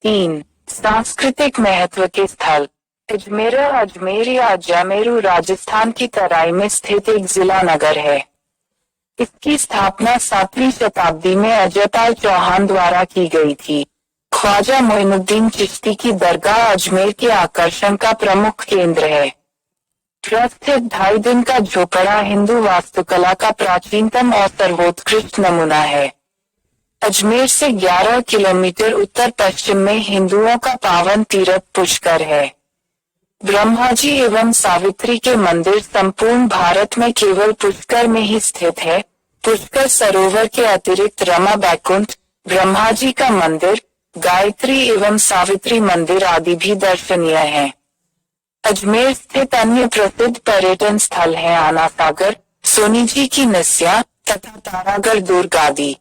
3. सांस्कृतिक महत्व के स्थल। अजमेर या जमेरू राजस्थान की तराई में स्थित एक जिला नगर है। इसकी स्थापना 7वीं शताब्दी में अजयपाल चौहान द्वारा की गई थी। ख्वाजा मोइनुद्दीन चिश्ती की दरगाह अजमेर के आकर्षण का प्रमुख केंद्र है। स्थित 2.5 दिन का झोपड़ा हिंदू वास्तुकला का प्राचीनतम और सर्वोत्कृष्ट नमूना है। अजमेर से 11 किलोमीटर उत्तर पश्चिम में हिंदुओं का पावन तीर्थ पुष्कर है। ब्रह्माजी एवं सावित्री के मंदिर संपूर्ण भारत में केवल पुष्कर में ही स्थित है। पुष्कर सरोवर के अतिरिक्त रमा बैकुंठ, ब्रह्माजी का मंदिर, गायत्री एवं सावित्री मंदिर आदि भी दर्शनीय हैं। अजमेर स्थित अन्य प्रसिद्ध पर्यटन स्थल हैं आना सागर, सोनीजी की नस्या तथा तारागढ़ दुर्ग आदि।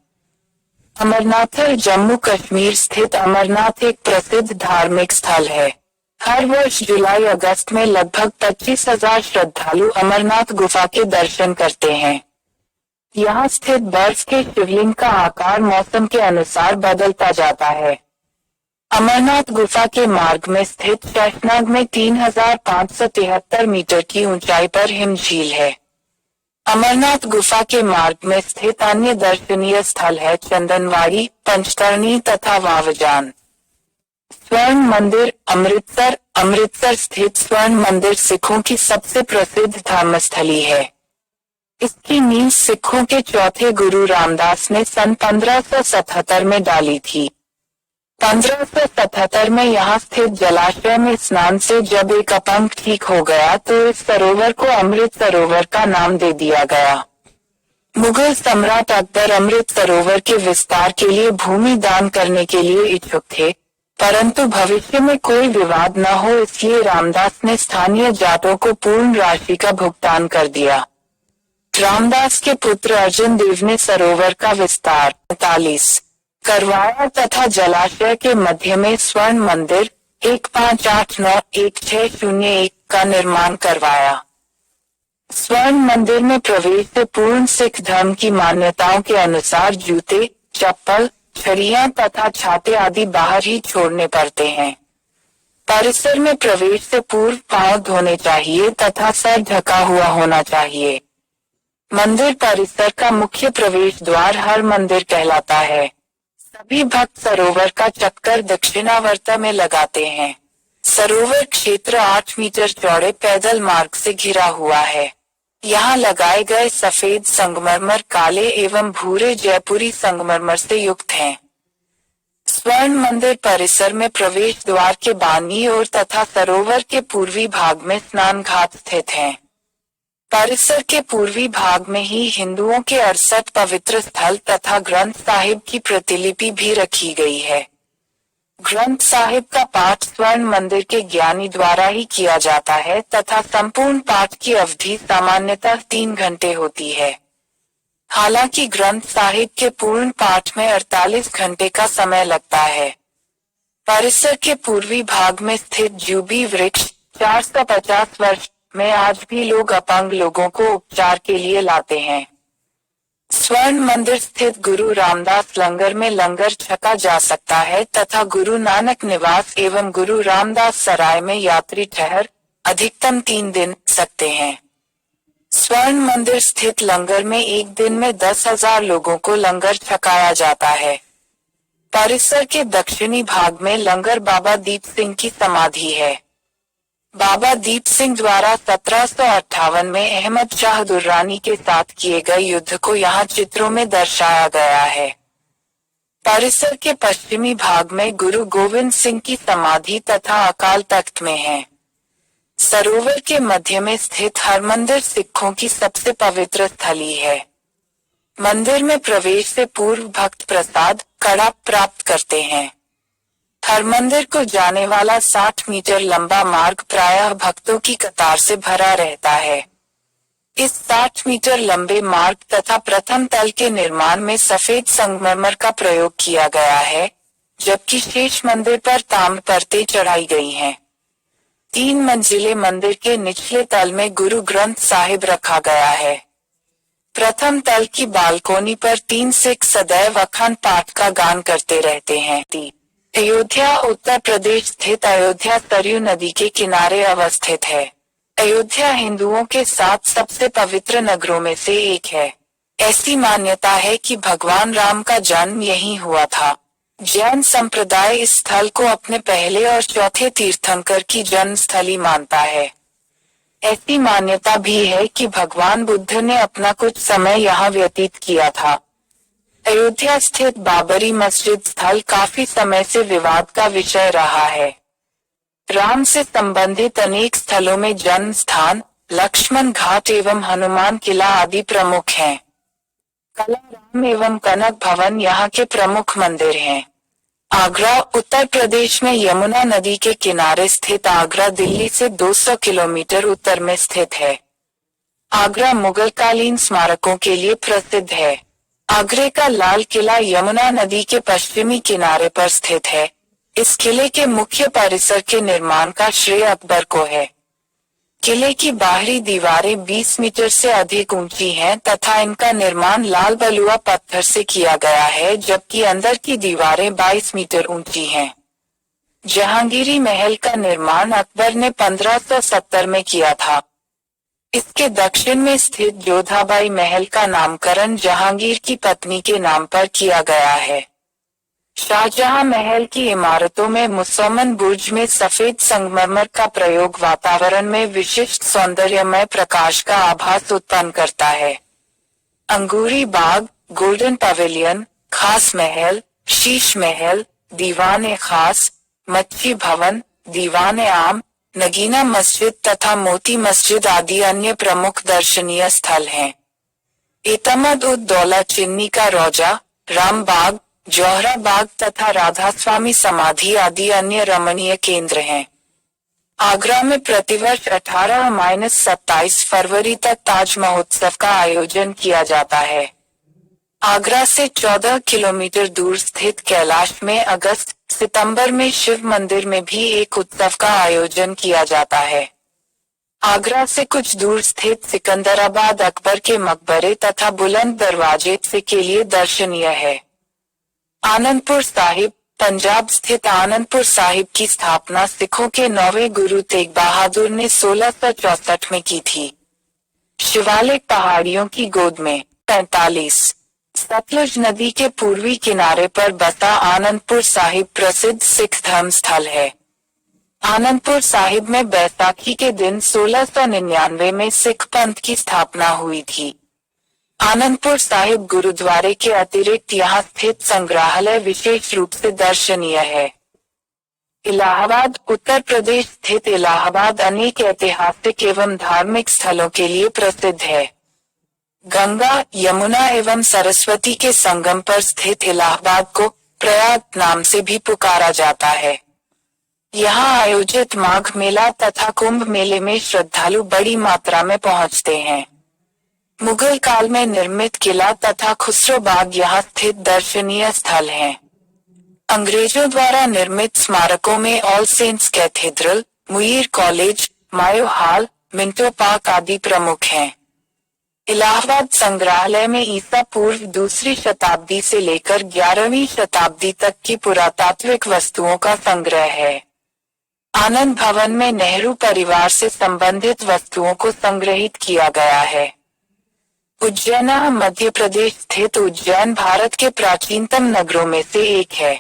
अमरनाथ जम्मू कश्मीर स्थित अमरनाथ एक प्रसिद्ध धार्मिक स्थल है। हर वर्ष जुलाई अगस्त में लगभग 25,000 श्रद्धालु अमरनाथ गुफा के दर्शन करते हैं। यहाँ स्थित बर्फ के शिवलिंग का आकार मौसम के अनुसार बदलता जाता है। अमरनाथ गुफा के मार्ग में स्थित शेषनाग में 3,573 मीटर की ऊंचाई पर हिमझील है। अमरनाथ गुफा के मार्ग में स्थित अन्य दर्शनीय स्थल है चंदनवाड़ी, पंचतरणी तथा वावजान। स्वर्ण मंदिर अमृतसर। अमृतसर स्थित स्वर्ण मंदिर सिखों की सबसे प्रसिद्ध धर्मस्थली है। इसकी नींव सिखों के चौथे गुरु रामदास ने सन 1577 में डाली थी। 1577 में यहाँ स्थित जलाशय में स्नान से जब एक अपंग ठीक हो गया तो इस सरोवर को अमृत सरोवर का नाम दे दिया गया। मुगल सम्राट अकबर अमृत सरोवर के विस्तार के लिए भूमि दान करने के लिए इच्छुक थे, परंतु भविष्य में कोई विवाद न हो इसलिए रामदास ने स्थानीय जाटों को पूर्ण राशि का भुगतान कर दिया। रामदास के पुत्र अर्जुन देव ने सरोवर का विस्तार 45 करवाया तथा जलाशय के मध्य में स्वर्ण मंदिर 1589-1601 का निर्माण करवाया। स्वर्ण मंदिर में प्रवेश से पूर्ण सिख धर्म की मान्यताओं के अनुसार जूते, चप्पल, छड़ियां तथा छाते आदि बाहर ही छोड़ने पड़ते हैं। परिसर में प्रवेश से पूर्व पांव धोने चाहिए तथा सर ढका हुआ होना चाहिए। मंदिर परिसर का मुख्य प्रवेश द्वार हर मंदिर कहलाता है। सभी भक्त सरोवर का चक्कर दक्षिणावर्त में लगाते हैं। सरोवर क्षेत्र 8 मीटर चौड़े पैदल मार्ग से घिरा हुआ है। यहाँ लगाए गए सफेद संगमरमर काले एवं भूरे जयपुरी संगमरमर से युक्त हैं। स्वर्ण मंदिर परिसर में प्रवेश द्वार के बाईं ओर तथा सरोवर के पूर्वी भाग में स्नान घाट स्थित हैं। परिसर के पूर्वी भाग में ही हिंदुओं के 68 पवित्र स्थल तथा ग्रंथ साहिब की प्रतिलिपि भी रखी गई है। ग्रंथ साहिब का पाठ स्वर्ण मंदिर के ज्ञानी द्वारा ही किया जाता है तथा संपूर्ण पाठ की अवधि सामान्यतः 3 घंटे होती है। हालांकि ग्रंथ साहिब के पूर्ण पाठ में 48 घंटे का समय लगता है। परिसर के पूर्वी भाग में स्थित जूबी वृक्ष 450 वर्ष में आज भी लोग अपंग लोगों को उपचार के लिए लाते हैं। स्वर्ण मंदिर स्थित गुरु रामदास लंगर में लंगर छका जा सकता है तथा गुरु नानक निवास एवं गुरु रामदास सराय में यात्री ठहर अधिकतम 3 दिन सकते हैं। स्वर्ण मंदिर स्थित लंगर में एक दिन में 10,000 लोगों को लंगर छकाया जाता है। परिसर के दक्षिणी भाग में लंगर बाबा दीप सिंह की समाधि है। बाबा दीप सिंह द्वारा 1758 में अहमद शाह दुर्रानी के साथ किए गए युद्ध को यहाँ चित्रों में दर्शाया गया है। परिसर के पश्चिमी भाग में गुरु गोविंद सिंह की समाधि तथा अकाल तख्त में है। सरोवर के मध्य में स्थित हरमंदिर सिखों की सबसे पवित्र स्थली है। मंदिर में प्रवेश से पूर्व भक्त प्रसाद कड़ा प्राप्त करते हैं। हरमंदिर को जाने वाला 60 मीटर लंबा मार्ग प्रायः भक्तों की कतार से भरा रहता है। इस 60 मीटर लंबे मार्ग तथा प्रथम तल के निर्माण में सफेद संगमरमर का प्रयोग किया गया है, जबकि शेष मंदिर पर ताम्र परतें चढ़ाई गई हैं। 3 मंजिले मंदिर के निचले तल में गुरु ग्रंथ साहिब रखा गया है। प्रथम तल की बालकोनी पर 3 सिख सदैव अखंड पाठ का गान करते रहते हैं। अयोध्या उत्तर प्रदेश स्थित अयोध्या सरयू नदी के किनारे अवस्थित है। अयोध्या हिंदुओं के 7 सबसे पवित्र नगरों में से एक है। ऐसी मान्यता है कि भगवान राम का जन्म यहीं हुआ था। जैन संप्रदाय इस स्थल को अपने पहले और चौथे तीर्थंकर की जन्म स्थली मानता है। ऐसी मान्यता भी है कि भगवान बुद्ध ने अपना कुछ समय यहाँ व्यतीत किया था। अयोध्या स्थित बाबरी मस्जिद स्थल काफी समय से विवाद का विषय रहा है। राम से संबंधित अनेक स्थलों में जन्म स्थान, लक्ष्मण घाट एवं हनुमान किला आदि प्रमुख हैं। कला राम एवं कनक भवन यहाँ के प्रमुख मंदिर हैं। आगरा उत्तर प्रदेश में यमुना नदी के किनारे स्थित आगरा दिल्ली से 200 किलोमीटर उत्तर में स्थित है। आगरा मुगलकालीन स्मारकों के लिए प्रसिद्ध है। आगरे का लाल किला यमुना नदी के पश्चिमी किनारे पर स्थित है। इस किले के मुख्य परिसर के निर्माण का श्रेय अकबर को है। किले की बाहरी दीवारें 20 मीटर से अधिक ऊंची हैं तथा इनका निर्माण लाल बलुआ पत्थर से किया गया है, जबकि अंदर की दीवारें 22 मीटर ऊंची हैं। जहांगीरी महल का निर्माण अकबर ने 1570 में किया था। इसके दक्षिण में स्थित जोधाबाई महल का नामकरण जहांगीर की पत्नी के नाम पर किया गया है। शाहजहां महल की इमारतों में मुसम्मन बुर्ज में सफेद संगमरमर का प्रयोग वातावरण में विशिष्ट सौंदर्यमय प्रकाश का आभास उत्पन्न करता है। अंगूरी बाग, गोल्डन पवेलियन, खास महल, शीश महल, दीवान खास, मच्छी भवन, दीवान आम, नगीना मस्जिद तथा मोती मस्जिद आदि अन्य प्रमुख दर्शनीय स्थल हैं। एतमद उद दौला चिन्नी का रौजा, राम बाग, जौहरा बाग तथा राधा स्वामी समाधि आदि अन्य रमणीय केंद्र हैं। आगरा में प्रतिवर्ष 18-27 फरवरी तक ताज महोत्सव का आयोजन किया जाता है। आगरा से 14 किलोमीटर दूर स्थित कैलाश में अगस्त सितंबर में शिव मंदिर में भी एक उत्सव का आयोजन किया जाता है। आगरा से कुछ दूर स्थित सिकंदराबाद अकबर के मकबरे तथा बुलंद दरवाजे से के लिए दर्शनीय है। आनंदपुर साहिब पंजाब स्थित आनंदपुर साहिब की स्थापना सिखों के 9वें गुरु तेग बहादुर ने 1664 में की थी। शिवालिक पहाड़ियों की गोद में 45 सतलुज नदी के पूर्वी किनारे पर बसा आनंदपुर साहिब प्रसिद्ध सिख धर्म स्थल है। आनंदपुर साहिब में बैसाखी के दिन 1699 में सिख पंथ की स्थापना हुई थी। आनंदपुर साहिब गुरुद्वारे के अतिरिक्त यहाँ स्थित संग्रहालय विशेष रूप से दर्शनीय है। इलाहाबाद उत्तर प्रदेश स्थित इलाहाबाद अनेक ऐतिहासिक एवं धार्मिक स्थलों के लिए प्रसिद्ध है। गंगा, यमुना एवं सरस्वती के संगम पर स्थित इलाहाबाद को प्रयाग नाम से भी पुकारा जाता है। यहाँ आयोजित माघ मेला तथा कुंभ मेले में श्रद्धालु बड़ी मात्रा में पहुँचते हैं। मुगल काल में निर्मित किला तथा खुसरो बाग यहाँ स्थित दर्शनीय स्थल हैं। अंग्रेजों द्वारा निर्मित स्मारकों में ऑल सेंट्स कैथेड्रल, मुईर कॉलेज, मायो हॉल, मिंटो पार्क आदि प्रमुख हैं। इलाहाबाद संग्रहालय में ईसा पूर्व 2री शताब्दी से लेकर 11वीं शताब्दी तक की पुरातात्विक वस्तुओं का संग्रह है। आनंद भवन में नेहरू परिवार से संबंधित वस्तुओं को संग्रहित किया गया है। उज्जैन मध्य प्रदेश स्थित उज्जैन भारत के प्राचीनतम नगरों में से एक है।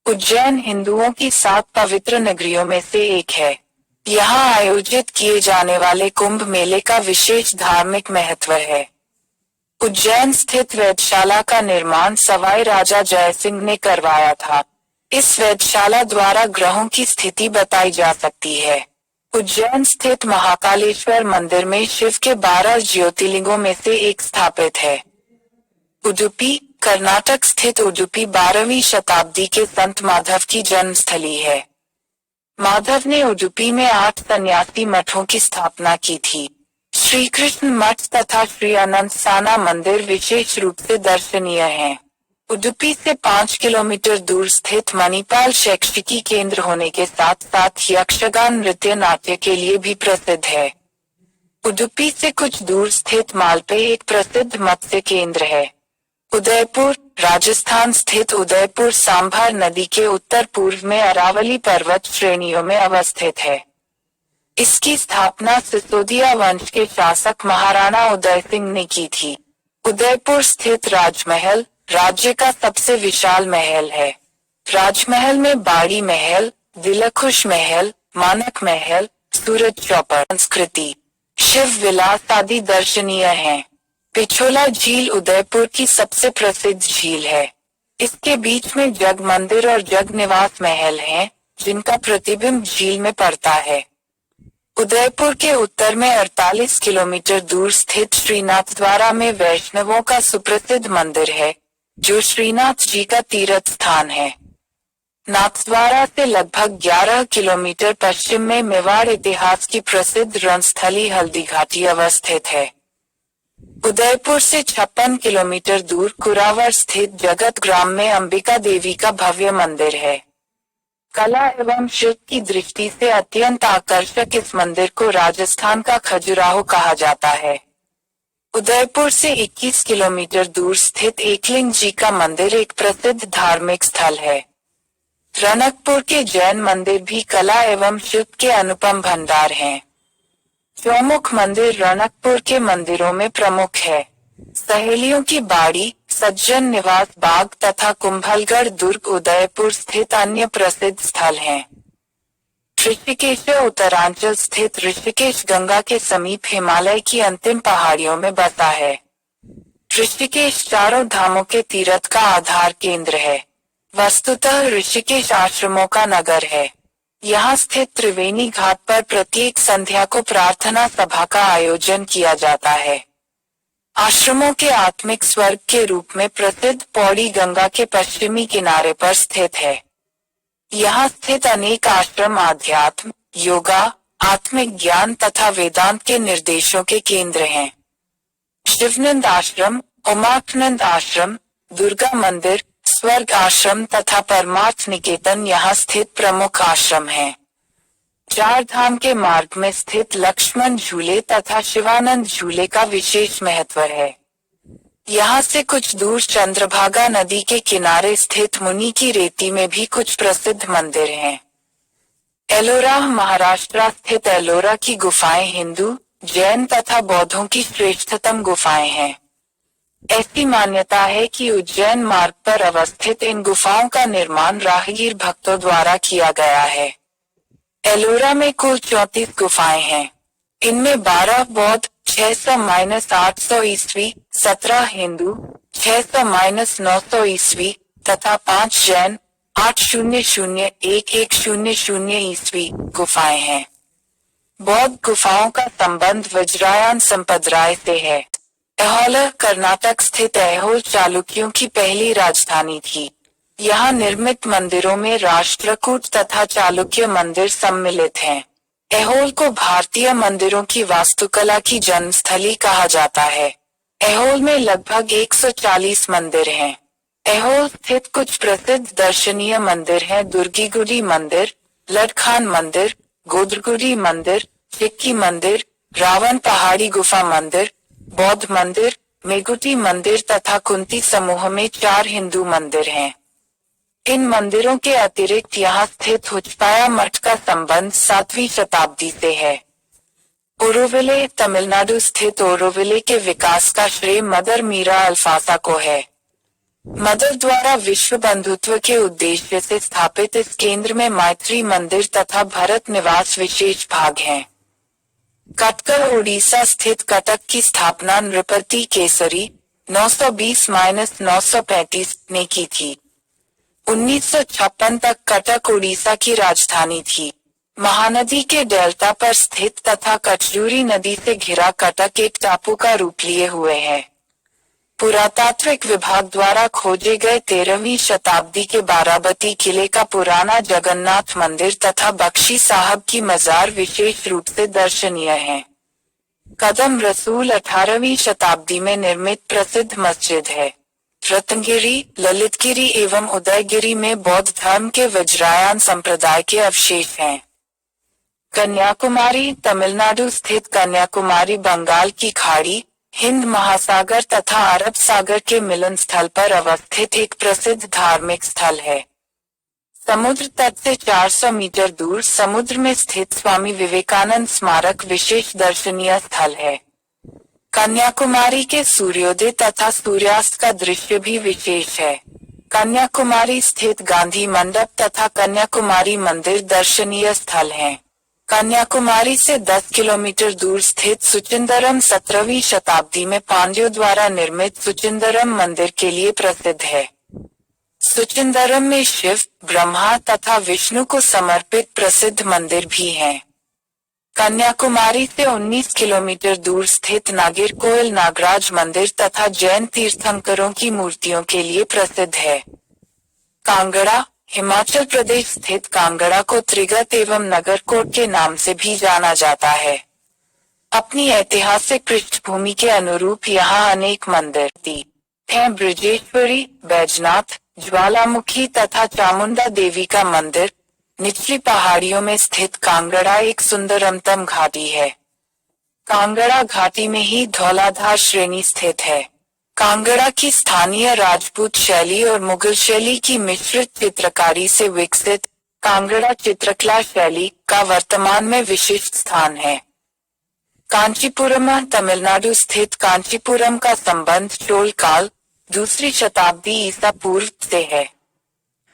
उज्जैन हिंदुओं की 7 पवित्र नगरियों में से एक है। यहाँ आयोजित किए जाने वाले कुंभ मेले का विशेष धार्मिक महत्व है। उज्जैन स्थित वेधशाला का निर्माण सवाई राजा जयसिंह ने करवाया था। इस वेधशाला द्वारा ग्रहों की स्थिति बताई जा सकती है। उज्जैन स्थित महाकालेश्वर मंदिर में शिव के 12 ज्योतिर्लिंगों में से एक स्थापित है। उडुपी कर्नाटक स्थित उडुपी 12वीं शताब्दी के संत माधव की जन्मस्थली है। माधव ने उडुपी में 8 सन्यासी मठों की स्थापना की थी। श्री कृष्ण मठ तथा श्री अनंत साना मंदिर विशेष रूप से दर्शनीय हैं। उडुपी से 5 किलोमीटर दूर स्थित मणिपाल शैक्षिकी केंद्र होने के साथ साथ यक्षगान नृत्य नाट्य के लिए भी प्रसिद्ध है। उडुपी से कुछ दूर स्थित मालपे एक प्रसिद्ध मत्स्य केंद्र है। उदयपुर राजस्थान स्थित उदयपुर सांभर नदी के उत्तर पूर्व में अरावली पर्वत श्रेणियों में अवस्थित है। इसकी स्थापना सिसोदिया वंश के शासक महाराणा उदय सिंह ने की थी। उदयपुर स्थित राजमहल राज्य का सबसे विशाल महल है। राजमहल में बाड़ी महल, दिलखुश महल, मानक महल, सूरज चौपर, संस्कृति, शिव विलास आदि दर्शनीय हैं। पिछोला झील उदयपुर की सबसे प्रसिद्ध झील है। इसके बीच में जग मंदिर और जग निवास महल हैं, जिनका प्रतिबिंब झील में पड़ता है। उदयपुर के उत्तर में 48 किलोमीटर दूर स्थित श्रीनाथ द्वारा में वैष्णवों का सुप्रसिद्ध मंदिर है, जो श्रीनाथ जी का तीर्थ स्थान है। नाथद्वारा से लगभग 11 किलोमीटर पश्चिम में मेवाड़ इतिहास की प्रसिद्ध रणस्थली हल्दीघाटी अवस्थित है। उदयपुर से 56 किलोमीटर दूर कुरावर स्थित जगत ग्राम में अंबिका देवी का भव्य मंदिर है। कला एवं शिल्प की दृष्टि से अत्यंत आकर्षक इस मंदिर को राजस्थान का खजुराहो कहा जाता है। उदयपुर से 21 किलोमीटर दूर स्थित एकलिंग जी का मंदिर एक प्रसिद्ध धार्मिक स्थल है। रनकपुर के जैन मंदिर भी कला एवं शिल्प के अनुपम भंडार हैं। चौमुख मंदिर रनकपुर के मंदिरों में प्रमुख है। सहेलियों की बाड़ी, सज्जन निवास बाग तथा कुंभलगढ़ दुर्ग उदयपुर स्थित अन्य प्रसिद्ध स्थल हैं। ऋषिकेश उत्तरांचल स्थित ऋषिकेश गंगा के समीप हिमालय की अंतिम पहाड़ियों में बसा है। ऋषिकेश चारों धामों के तीर्थ का आधार केंद्र है। वस्तुतः ऋषिकेश आश्रमों का नगर है। यहाँ स्थित त्रिवेणी घाट पर प्रत्येक संध्या को प्रार्थना सभा का आयोजन किया जाता है। आश्रमों के आत्मिक स्वर्ग के रूप में प्रसिद्ध पौड़ी गंगा के पश्चिमी किनारे पर स्थित है। यहाँ स्थित अनेक आश्रम आध्यात्म, योगा, आत्मिक ज्ञान तथा वेदांत के निर्देशों के केंद्र हैं। शिवनंद आश्रम, उमानंद आश्रम, दुर्गा मंदिर, स्वर्ग आश्रम तथा परमार्थ निकेतन यहाँ स्थित प्रमुख आश्रम हैं। चार धाम के मार्ग में स्थित लक्ष्मण झूले तथा शिवानंद झूले का विशेष महत्व है। यहाँ से कुछ दूर चंद्रभागा नदी के किनारे स्थित मुनि की रेती में भी कुछ प्रसिद्ध मंदिर हैं। एलोरा महाराष्ट्र स्थित एलोरा की गुफाएं हिंदू, जैन तथा बौद्धों की श्रेष्ठतम गुफाएं हैं। ऐसी मान्यता है कि उज्जैन मार्ग पर अवस्थित इन गुफाओं का निर्माण राहगीर भक्तों द्वारा किया गया है। एलोरा में कुल 34 गुफाएं हैं। इनमें 12 बौद्ध, 600-800 ईस्वी, 17 हिंदू, 600-900 ईस्वी तथा 5 जैन, 800-1100 ईस्वी गुफाएं हैं। बौद्ध गुफाओं का संबंध वज्रायन संप्रदाय से है। ऐहोल कर्नाटक स्थित ऐहोल चालुक्यों की पहली राजधानी थी। यहाँ निर्मित मंदिरों में राष्ट्रकूट तथा चालुक्य मंदिर सम्मिलित हैं। ऐहोल को भारतीय मंदिरों की वास्तुकला की जन्मस्थली कहा जाता है। ऐहोल में लगभग 140 मंदिर हैं। ऐहोल स्थित कुछ प्रसिद्ध दर्शनीय मंदिर हैं दुर्गीगुडी मंदिर, लडखान मंदिर, गोदरगुडी मंदिर, चिक्की मंदिर, रावण पहाड़ी गुफा मंदिर, बौद्ध मंदिर, मेगुटी मंदिर तथा कुंती समूह में 4 हिंदू मंदिर हैं। इन मंदिरों के अतिरिक्त यहाँ स्थित हुचपाया मठ का संबंध 7वीं शताब्दी से है। ओरोविले तमिलनाडु स्थित ओरोविले के विकास का श्रेय मदर मीरा अल्फासा को है। मदर द्वारा विश्व बंधुत्व के उद्देश्य से स्थापित इस केंद्र में मैत्री मंदिर तथा भरत निवास विशेष भाग हैं। कटक उड़ीसा स्थित कटक की स्थापना नृपति केसरी 920-935 ने की थी। 1956 तक कटक उड़ीसा की राजधानी थी। महानदी के डेल्टा पर स्थित तथा कटजूरी नदी से घिरा कटक एक टापू का रूप लिए हुए है। पुरातात्विक विभाग द्वारा खोजे गए 13वीं शताब्दी के बाराबती किले का पुराना जगन्नाथ मंदिर तथा बख्शी साहब की मजार विशेष रूप से दर्शनीय हैं। कदम रसूल 18वीं शताब्दी में निर्मित प्रसिद्ध मस्जिद है। रत्नगिरी, ललितगिरी एवं उदयगिरी में बौद्ध धर्म के वज्रायन संप्रदाय के अवशेष हैं। कन्याकुमारी तमिलनाडु स्थित कन्याकुमारी बंगाल की खाड़ी, हिंद महासागर तथा अरब सागर के मिलन स्थल पर अवस्थित एक प्रसिद्ध धार्मिक स्थल है। समुद्र तट से 400 मीटर दूर समुद्र में स्थित स्वामी विवेकानंद स्मारक विशेष दर्शनीय स्थल है। कन्याकुमारी के सूर्योदय तथा सूर्यास्त का दृश्य भी विशेष है। कन्याकुमारी स्थित गांधी मंडप तथा कन्याकुमारी मंदिर दर्शनीय स्थल हैं। कन्याकुमारी से 10 किलोमीटर दूर स्थित सुचिंदरम 17वीं शताब्दी में पांड्यों द्वारा निर्मित सुचिंदरम मंदिर के लिए प्रसिद्ध है। सुचिंदरम में शिव, ब्रह्मा तथा विष्णु को समर्पित प्रसिद्ध मंदिर भी हैं। कन्याकुमारी से 19 किलोमीटर दूर स्थित नागेरकोइल नागराज मंदिर तथा जैन तीर्थंकरों की मूर्तियों के लिए प्रसिद्ध है। कांगड़ा, हिमाचल प्रदेश स्थित कांगड़ा को त्रिगत एवं नगरकोट के नाम से भी जाना जाता है। अपनी ऐतिहासिक पृष्ठभूमि के अनुरूप यहाँ अनेक मंदिर हैं। ब्रजेश्वरी, बैजनाथ, ज्वालामुखी तथा चामुंडा देवी का मंदिर। निचली पहाड़ियों में स्थित कांगड़ा एक सुंदरतम घाटी है। कांगड़ा घाटी में ही धौलाधार श्रेणी स्थित है। कांगड़ा की स्थानीय राजपूत शैली और मुगल शैली की मिश्रित चित्रकारी से विकसित कांगड़ा चित्रकला शैली का वर्तमान में विशिष्ट स्थान है। कांचीपुरम, तमिलनाडु स्थित कांचीपुरम का संबंध चोल काल, 2वीं शताब्दी ईसा पूर्व से है।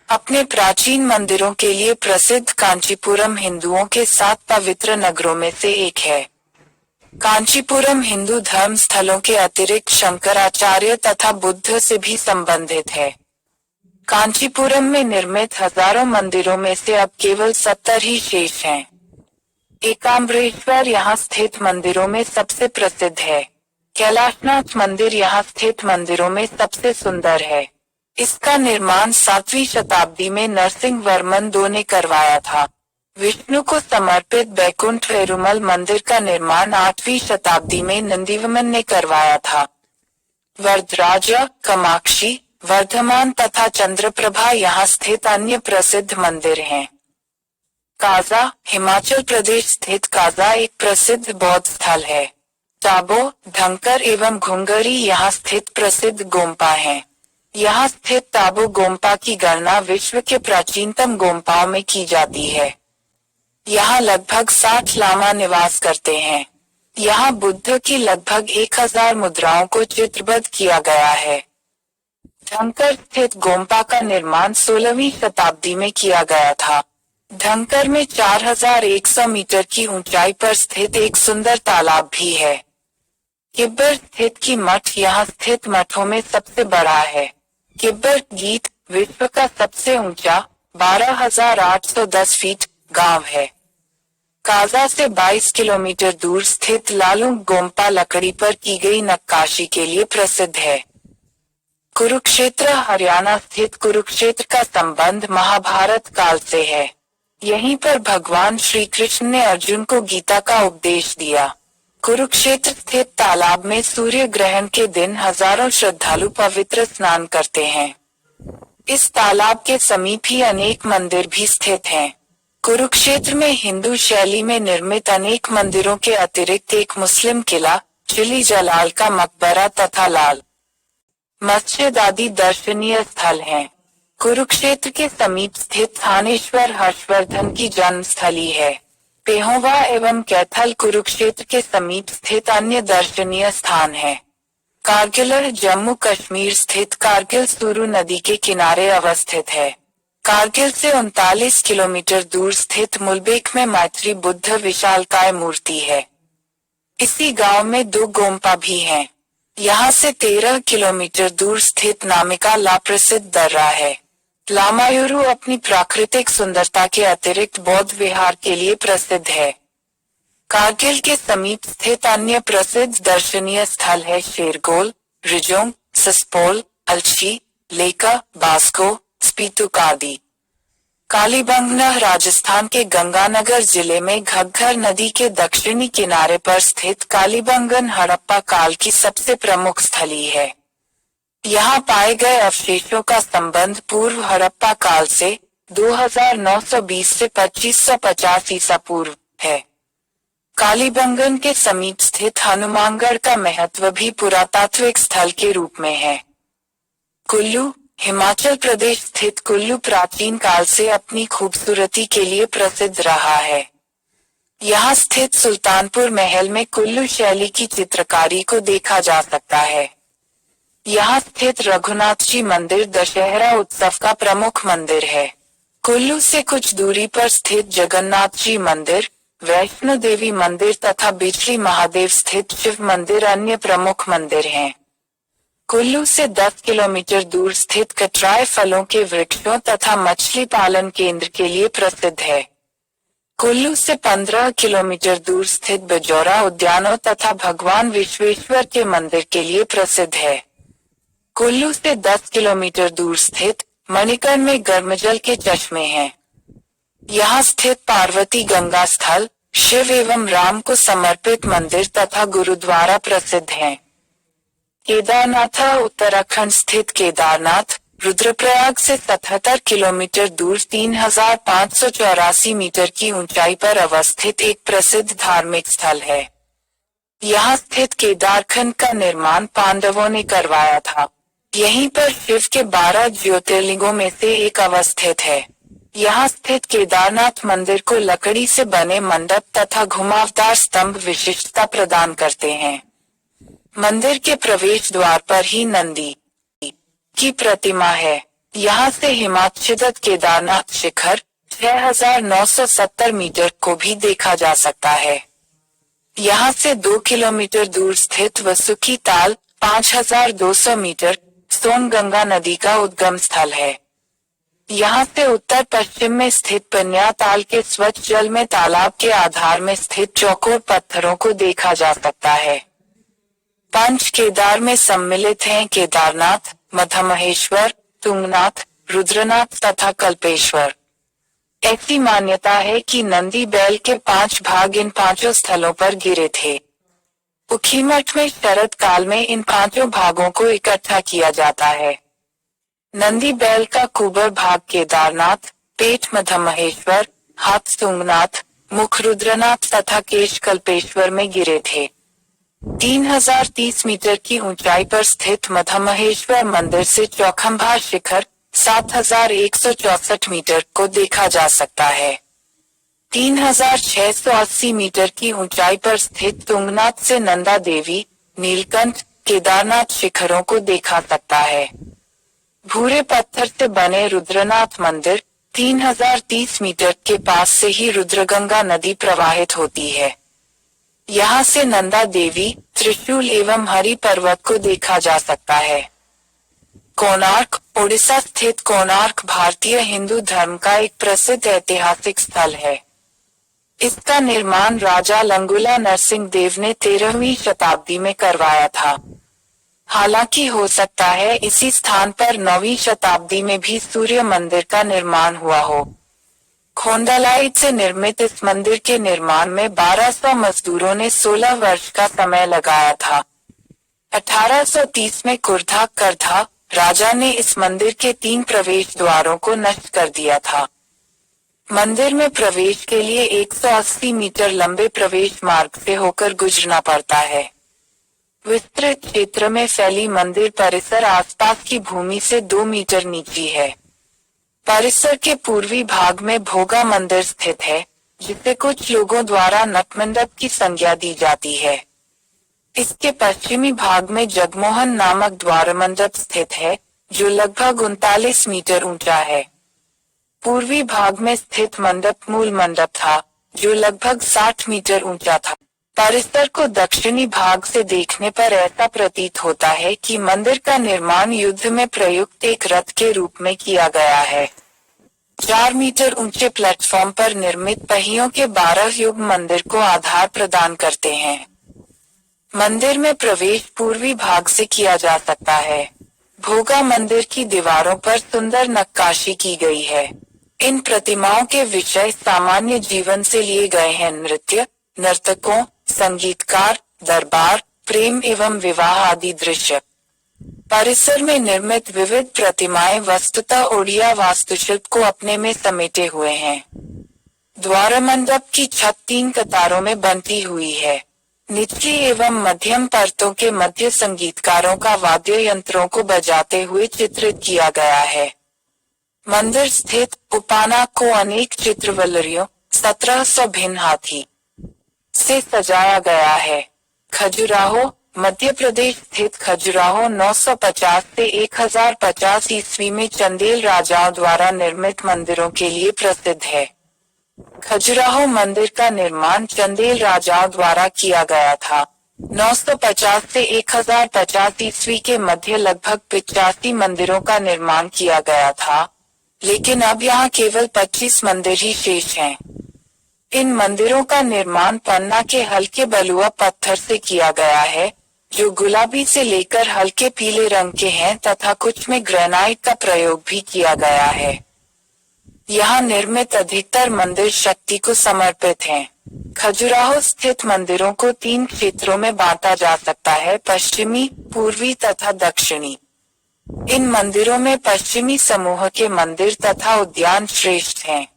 अपने प्राचीन मंदिरों के लिए प्रसिद्ध कांचीपुरम हिंदुओं के 7 पवित्र नगरों में से एक है। कांचीपुरम हिंदू धर्म स्थलों के अतिरिक्त शंकराचार्य तथा बुद्ध से भी संबंधित है। कांचीपुरम में निर्मित हजारों मंदिरों में से अब केवल 70 ही शेष हैं। एकाम्बरेश्वर यहाँ स्थित मंदिरों में सबसे प्रसिद्ध है। कैलाशनाथ मंदिर यहाँ स्थित मंदिरों में सबसे सुंदर है। इसका निर्माण 7वीं शताब्दी में नरसिंह वर्मन II ने करवाया था। विष्णु को समर्पित बैकुंठ पेरुमल मंदिर का निर्माण 8वीं शताब्दी में नंदीवर्मन ने करवाया था। वरदराज, कामाक्षी, वर्धमान तथा चंद्रप्रभा यहाँ स्थित अन्य प्रसिद्ध मंदिर हैं। काजा, हिमाचल प्रदेश स्थित काजा एक प्रसिद्ध बौद्ध स्थल है। टाबो, धंकर एवं घुंगरी यहाँ स्थित प्रसिद्ध गोम्पा हैं। यहाँ स्थित टाबो गोम्पा की गणना विश्व के प्राचीनतम गोम्पाओं में की जाती है। यहाँ लगभग 60 लामा निवास करते हैं। यहाँ बुद्ध की लगभग 1000 मुद्राओं को चित्रबद्ध किया गया है। धंकर स्थित गोम्पा का निर्माण 16वीं शताब्दी में किया गया था। धंकर में 4100 मीटर की ऊंचाई पर स्थित एक सुंदर तालाब भी है। किब्बर स्थित की मठ यहाँ स्थित मठों में सबसे बड़ा है। किब्बर गीत विश्व का सबसे ऊंचा 12,810 फीट गांव है। काजा से 22 किलोमीटर दूर स्थित लालुंग गोम्पा लकड़ी पर की गई नक्काशी के लिए प्रसिद्ध है। कुरुक्षेत्र, हरियाणा स्थित कुरुक्षेत्र का संबंध महाभारत काल से है। यहीं पर भगवान श्री कृष्ण ने अर्जुन को गीता का उपदेश दिया। कुरुक्षेत्र स्थित तालाब में सूर्य ग्रहण के दिन हजारों श्रद्धालु पवित्र स्नान करते हैं। इस तालाब के समीप ही अनेक मंदिर भी स्थित हैं। कुरुक्षेत्र में हिंदू शैली में निर्मित अनेक मंदिरों के अतिरिक्त एक मुस्लिम किला, चिली जलाल का मकबरा तथा लाल मस्जिद आदि दर्शनीय स्थल हैं। कुरुक्षेत्र के समीप स्थित थानेश्वर हर्षवर्धन की जन्मस्थली है। पेहोवा एवं कैथल कुरुक्षेत्र के समीप स्थित अन्य दर्शनीय स्थान है। कारगिल, जम्मू कश्मीर स्थित कारगिल सुरु नदी के किनारे अवस्थित है। कारगिल से 39 किलोमीटर दूर स्थित मुलबेक में मैत्री बुद्ध विशालकाय मूर्ति है। इसी गांव में 2 गोम्पा भी हैं। यहाँ से 13 किलोमीटर दूर स्थित नामिका ला प्रसिद्ध दर्रा है। लामायुरु अपनी प्राकृतिक सुंदरता के अतिरिक्त बौद्ध विहार के लिए प्रसिद्ध है। कारगिल के समीप स्थित अन्य प्रसिद्ध दर्शनीय स्थल है शेरगोल, रिजोंग, सस्पोल, अलची, लेका, बास्को, स्पीतुक आदि। कालीबंगन राजस्थान के गंगानगर जिले में घग्गर नदी के दक्षिणी किनारे पर स्थित कालीबंगन हड़प्पा काल की सबसे प्रमुख स्थली है। यहाँ पाए गए अवशेषों का संबंध पूर्व हड़प्पा काल से 2920 से 2550 ईसा पूर्व है। कालीबंगन के समीप स्थित हनुमानगढ़ का महत्व भी पुरातात्विक स्थल के रूप में है। कुल्लू, हिमाचल प्रदेश स्थित कुल्लू प्राचीन काल से अपनी खूबसूरती के लिए प्रसिद्ध रहा है। यहाँ स्थित सुल्तानपुर महल में कुल्लू शैली की चित्रकारी को देखा जा सकता है। यहाँ स्थित रघुनाथ जी मंदिर दशहरा उत्सव का प्रमुख मंदिर है। कुल्लू से कुछ दूरी पर स्थित जगन्नाथ जी मंदिर, वैष्णो देवी मंदिर तथा बिजली महादेव स्थित शिव मंदिर अन्य प्रमुख मंदिर हैं। कुल्लू से 10 किलोमीटर दूर स्थित कटराय फलों के वृक्षों तथा मछली पालन केंद्र के लिए प्रसिद्ध है। कुल्लू से 15 किलोमीटर दूर स्थित बजौरा उद्यानों तथा भगवान विश्वेश्वर के मंदिर के लिए प्रसिद्ध है। कुल्लू से 10 किलोमीटर दूर स्थित मणिकर्ण में गर्मजल के चश्मे हैं। यहाँ स्थित पार्वती गंगा स्थल, शिव एवं राम को समर्पित मंदिर तथा गुरुद्वारा प्रसिद्ध हैं। केदारनाथ, उत्तराखंड स्थित केदारनाथ, रुद्रप्रयाग से 77 किलोमीटर दूर 3584 मीटर की ऊंचाई पर अवस्थित एक प्रसिद्ध धार्मिक स्थल है। यहाँ स्थित केदारखंड का निर्माण पांडवों ने करवाया था। यहीं पर शिव के 12 ज्योतिर्लिंगों में से एक अवस्थित है। यहाँ स्थित केदारनाथ मंदिर को लकड़ी से बने मंडप तथा घुमावदार स्तंभ विशिष्टता प्रदान करते हैं। मंदिर के प्रवेश द्वार पर ही नंदी की प्रतिमा है। यहाँ से हिमाच्छादित केदारनाथ शिखर 6970 मीटर को भी देखा जा सकता है। यहाँ से 2 किलोमीटर दूर स्थित वसुकी ताल 5200 मीटर सोनगंगा नदी का उद्गम स्थल है। यहाँ से उत्तर पश्चिम में स्थित पन्या ताल के स्वच्छ जल में तालाब के आधार में स्थित चौकोर पत्थरों को देखा जा सकता है। पंच केदार में सम्मिलित हैं केदारनाथ, मधमहेश्वर, तुंगनाथ, रुद्रनाथ तथा कल्पेश्वर। ऐसी मान्यता है कि नंदी बैल के 5 भाग इन 5 स्थलों पर गिरे थे। उखीमठ में शरद काल में इन 5 भागों को इकट्ठा किया जाता है। नंदी बैल का कुबर भाग केदारनाथ, पेट मधमहेश्वर, हाथ तुंगनाथ, मुख रुद्रनाथ तथा केश कल्पेश्वर में गिरे थे। 3030 मीटर की ऊंचाई पर स्थित मधमहेश्वर मंदिर से चौखंबा शिखर 7164 मीटर को देखा जा सकता है। 3680 मीटर की ऊंचाई पर स्थित तुंगनाथ से नंदा देवी, नीलकंठ, केदारनाथ शिखरों को देखा सकता है। भूरे पत्थर से बने रुद्रनाथ मंदिर 3030 मीटर के पास से ही रुद्रगंगा नदी प्रवाहित होती है। यहाँ से नंदा देवी, त्रिशूल एवं हरि पर्वत को देखा जा सकता है। कोणार्क, ओडिशा स्थित कोणार्क भारतीय हिंदू धर्म का एक प्रसिद्ध ऐतिहासिक स्थल है। इसका निर्माण राजा लंगूला नरसिंह देव ने 13वीं शताब्दी में करवाया था। हालांकि हो सकता है इसी स्थान पर 9वीं शताब्दी में भी सूर्य मंदिर का निर्माण हुआ हो। खोंडालाइट से निर्मित इस मंदिर के निर्माण में 1200 मजदूरों ने 16 वर्ष का समय लगाया था। 1830 में कुर्धा करधा राजा ने इस मंदिर के 3 प्रवेश द्वारों को नष्ट कर दिया था। मंदिर में प्रवेश के लिए 180 मीटर लंबे प्रवेश मार्ग से होकर गुजरना पड़ता है। विस्तृत क्षेत्र में फैली मंदिर परिसर आसपास की भूमि से 2 मीटर नीची है। परिसर के पूर्वी भाग में भोगा मंदिर स्थित है, जिसे कुछ लोगों द्वारा नटमंडप की संज्ञा दी जाती है। इसके पश्चिमी भाग में जगमोहन नामक द्वार मंडप स्थित है, जो लगभग 39 मीटर ऊंचा है। पूर्वी भाग में स्थित मंडप मूल मंडप था, जो लगभग 60 मीटर ऊंचा था। परिसर को दक्षिणी भाग से देखने पर ऐसा प्रतीत होता है कि मंदिर का निर्माण युद्ध में प्रयुक्त एक रथ के रूप में किया गया है। 4 मीटर ऊंचे प्लेटफॉर्म पर निर्मित पहियों के 12 युग मंदिर को आधार प्रदान करते हैं। मंदिर में प्रवेश पूर्वी भाग से किया जा सकता है। भोगा मंदिर की दीवारों पर सुंदर नक्काशी की गई है। इन प्रतिमाओं के विषय सामान्य जीवन से लिए गए हैं। नृत्य, नर्तकों, संगीतकार, दरबार, प्रेम एवं विवाह आदि दृश्य। परिसर में निर्मित विविध प्रतिमाएं वस्तुतः ओडिया वास्तुशिल्प को अपने में समेटे हुए हैं। द्वारमंडप की छत 3 कतारों में बनती हुई है। निचली एवं मध्यम परतों के मध्य संगीतकारों का वाद्य यंत्रों को बजाते हुए चित्रित किया गया है। मंदिर स्थित उपाना को अनेक चित्रवल्लरियों 1700 भिन्न हाथी से सजाया गया है। खजुराहो मध्य प्रदेश स्थित खजुराहो 950 से 1050 ईस्वी में चंदेल राजाओं द्वारा निर्मित मंदिरों के लिए प्रसिद्ध है। खजुराहो मंदिर का निर्माण चंदेल राजाओं द्वारा किया गया था। 950 से 1050 ईस्वी के मध्य लगभग 85 मंदिरों का निर्माण किया गया था, लेकिन अब यहाँ केवल 25 मंदिर ही शेष हैं। इन मंदिरों का निर्माण पन्ना के हल्के बलुआ पत्थर से किया गया है, जो गुलाबी से लेकर हल्के पीले रंग के हैं तथा कुछ में ग्रेनाइट का प्रयोग भी किया गया है। यहाँ निर्मित अधिकतर मंदिर शक्ति को समर्पित हैं। खजुराहो स्थित मंदिरों को 3 क्षेत्रों में बांटा जा सकता है: पश्चिमी, पूर्वी तथा दक्षिणी। इन मंदिरों में पश्चिमी समूह के मंदिर तथा उद्यान श्रेष्ठ हैं।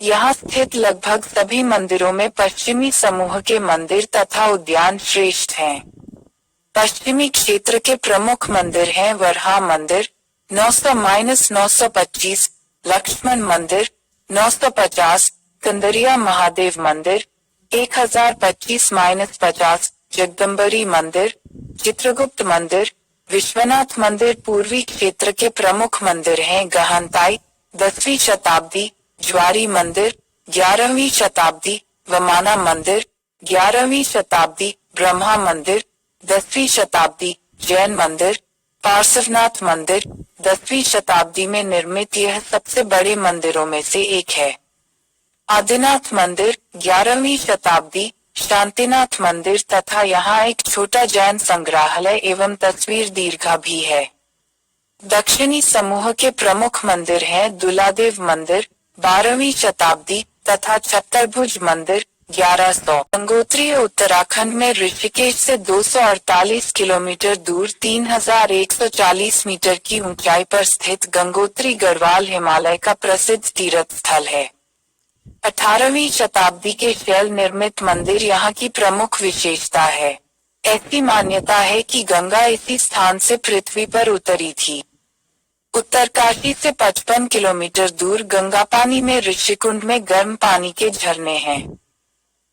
यहाँ स्थित लगभग सभी मंदिरों में पश्चिमी समूह के मंदिर तथा उद्यान श्रेष्ठ हैं। पश्चिमी क्षेत्र के प्रमुख मंदिर हैं वरहा मंदिर 900-925, लक्ष्मण मंदिर 950, कंदरिया महादेव मंदिर 1025-50, जगदम्बरी मंदिर, चित्रगुप्त मंदिर, विश्वनाथ मंदिर। पूर्वी क्षेत्र के प्रमुख मंदिर हैं गहनताई 10वीं शताब्दी, ज्वारी मंदिर 11वीं शताब्दी, वमाना मंदिर 11वीं शताब्दी, ब्रह्मा मंदिर 10वीं शताब्दी, जैन मंदिर, पार्श्वनाथ मंदिर 10वीं शताब्दी में निर्मित यह सबसे बड़े मंदिरों में से एक है। आदिनाथ मंदिर 11वीं शताब्दी, शांतिनाथ मंदिर तथा यहाँ एक छोटा जैन संग्रहालय एवं तस्वीर दीर्घा भी है। दक्षिणी समूह के प्रमुख मंदिर हैं दुलादेव मंदिर 12वीं शताब्दी तथा छत्तरभुज मंदिर 1100। गंगोत्री उत्तराखंड में ऋषिकेश से 248 किलोमीटर दूर 3140 मीटर की ऊंचाई पर स्थित गंगोत्री गढ़वाल हिमालय का प्रसिद्ध तीर्थ स्थल है। 18वीं शताब्दी के शैल निर्मित मंदिर यहाँ की प्रमुख विशेषता है। ऐसी मान्यता है कि गंगा इसी स्थान से पृथ्वी पर उतरी थी। उत्तरकाशी से 55 किलोमीटर दूर गंगापानी में ऋषिकुंड में गर्म पानी के झरने हैं।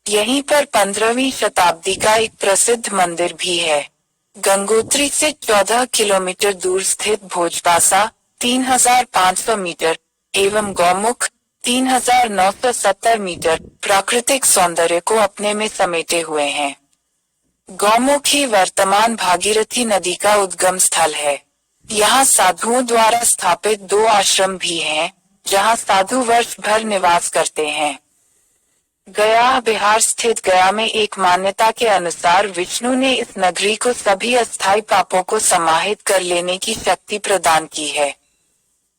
यहीं पर 15वीं शताब्दी का एक प्रसिद्ध मंदिर भी है। गंगोत्री से 14 किलोमीटर दूर स्थित भोजपासा 3500 मीटर एवं गौमुख 3970 मीटर प्राकृतिक सौंदर्य को अपने में समेटे हुए हैं। गौमुख ही वर्तमान भागीरथी नदी का उद्गम स्थल है। यहाँ साधुओं द्वारा स्थापित 2 आश्रम भी हैं, जहाँ साधु वर्ष भर निवास करते हैं। गया बिहार स्थित गया में एक मान्यता के अनुसार विष्णु ने इस नगरी को सभी अस्थायी पापों को समाहित कर लेने की शक्ति प्रदान की है।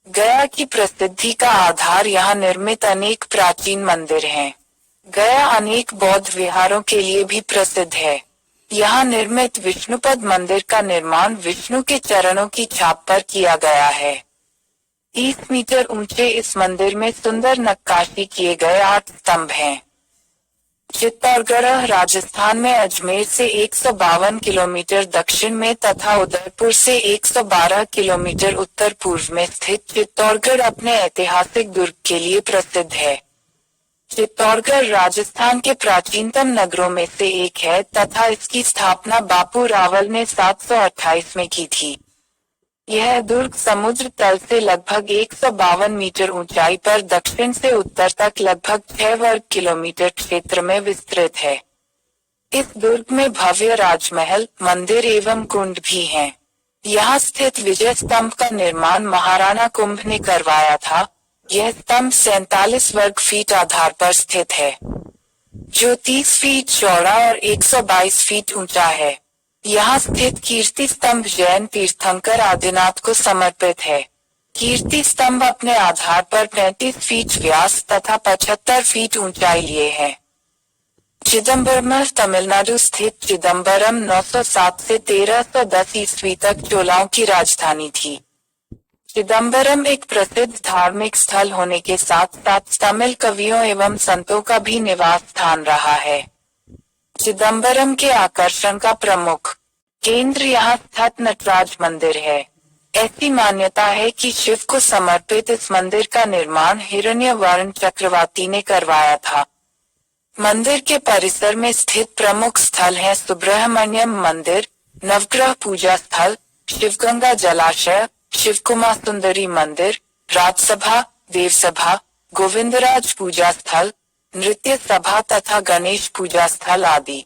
गया की प्रसिद्धि का आधार यहाँ निर्मित अनेक प्राचीन मंदिर हैं। गया अनेक बौद्ध विहारों के लिए भी प्रसिद्ध है। यहाँ निर्मित विष्णुपद मंदिर का निर्माण विष्णु के चरणों की छाप पर किया गया है। 30 मीटर ऊंचे इस मंदिर में सुंदर नक्काशी किए गए 8 स्तंभ हैं। चित्तौड़गढ़ राजस्थान में अजमेर से 152 किलोमीटर दक्षिण में तथा उदयपुर से 112 किलोमीटर उत्तर पूर्व में स्थित चित्तौड़गढ़ अपने ऐतिहासिक दुर्ग के लिए प्रसिद्ध है। चित्तौड़गढ़ राजस्थान के प्राचीनतम नगरों में से एक है तथा इसकी स्थापना बापू रावल ने 728 में की थी। यह दुर्ग समुद्र तल से लगभग 152 मीटर ऊंचाई पर दक्षिण से उत्तर तक लगभग 6 वर्ग किलोमीटर क्षेत्र में विस्तृत है। इस दुर्ग में भव्य राजमहल, मंदिर एवं कुंड भी हैं। यहाँ स्थित विजय स्तंभ का निर्माण महाराणा कुंभ ने करवाया था। यह स्तंभ 47 वर्ग फीट आधार पर स्थित है, जो 30 फीट चौड़ा और 122 फीट ऊंचा है। यहाँ स्थित कीर्ति स्तंभ जैन तीर्थंकर आदिनाथ को समर्पित है। कीर्ति स्तंभ अपने आधार पर 35 फीट व्यास तथा 75 फीट ऊंचाई लिए है। चिदम्बरम तमिलनाडु स्थित चिदम्बरम 907 से 1310 ईस्वी तक चोलाओं की राजधानी थी। चिदम्बरम एक प्रसिद्ध धार्मिक स्थल होने के साथ साथ तमिल कवियों एवं संतों का भी निवास स्थान रहा है। चिदम्बरम के आकर्षण का प्रमुख केंद्र यहाँ स्थित नटराज मंदिर है। ऐसी मान्यता है कि शिव को समर्पित इस मंदिर का निर्माण हिरण्यवर्ण चक्रवर्ती ने करवाया था। मंदिर के परिसर में स्थित प्रमुख स्थल हैं सुब्रह्मण्यम मंदिर, नवग्रह पूजा स्थल, शिवगंगा जलाशय, शिवकुमार सुंदरी मंदिर, राजसभा, देवसभा, गोविंदराज पूजा स्थल, नृत्य सभा तथा गणेश पूजा स्थल आदि।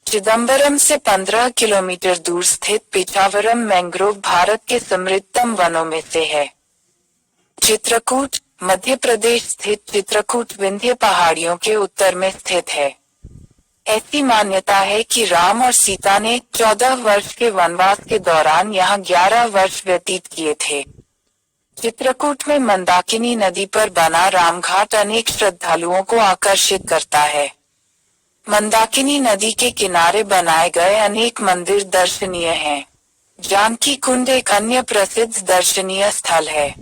चिदम्बरम से 15 किलोमीटर दूर स्थित पिचावरम मैंग्रोव भारत के समृद्धतम वनों में से है। चित्रकूट मध्य प्रदेश स्थित चित्रकूट विंध्य पहाड़ियों के उत्तर में स्थित है। ऐसी मान्यता है कि राम और सीता ने 14 वर्ष के वनवास के दौरान यहाँ 11 वर्ष व्यतीत किए थे। चित्रकूट में मंदाकिनी नदी पर बना रामघाट अनेक श्रद्धालुओं को आकर्षित करता है। मंदाकिनी नदी के किनारे बनाए गए अनेक मंदिर दर्शनीय हैं। जानकी कुंड एक अन्य प्रसिद्ध दर्शनीय स्थल है।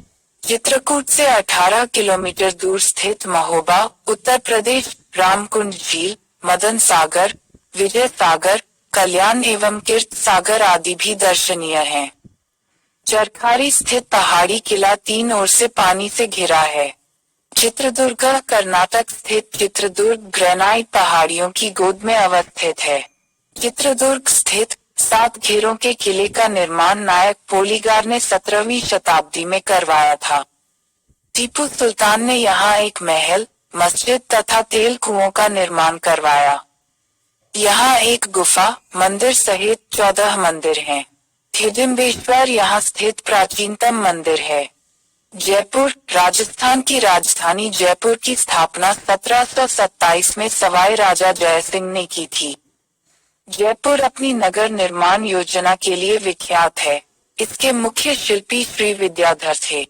चित्रकूट से 18 किलोमीटर दूर स्थित महोबा, उत्तर प्रदेश, रामकुंड झील, मदन सागर, विजय सागर, कल्याण एवं कीर्त सागर आदि भी दर्शनीय हैं। चरखारी स्थित पहाड़ी किला 3 ओर से पानी से घिरा है। चित्रदुर्ग कर्नाटक स्थित चित्रदुर्ग ग्रेनाइट पहाड़ियों की गोद में अवस्थित है। चित्रदुर्ग स्थित 7 घेरों के किले का निर्माण नायक पोलीगार ने 17वीं शताब्दी में करवाया था। टीपू सुल्तान ने यहाँ एक महल, मस्जिद तथा तेल कुओं का निर्माण करवाया। यहाँ एक गुफा, मंदिर सहित 14 मंदिर हैं। हिडिंबेश्वर यहाँ स्थित प्राचीनतम मंदिर है। जयपुर राजस्थान की राजधानी जयपुर की स्थापना 1727 में सवाई राजा जयसिंह ने की थी। जयपुर अपनी नगर निर्माण योजना के लिए विख्यात है। इसके मुख्य शिल्पी श्री विद्याधर थे।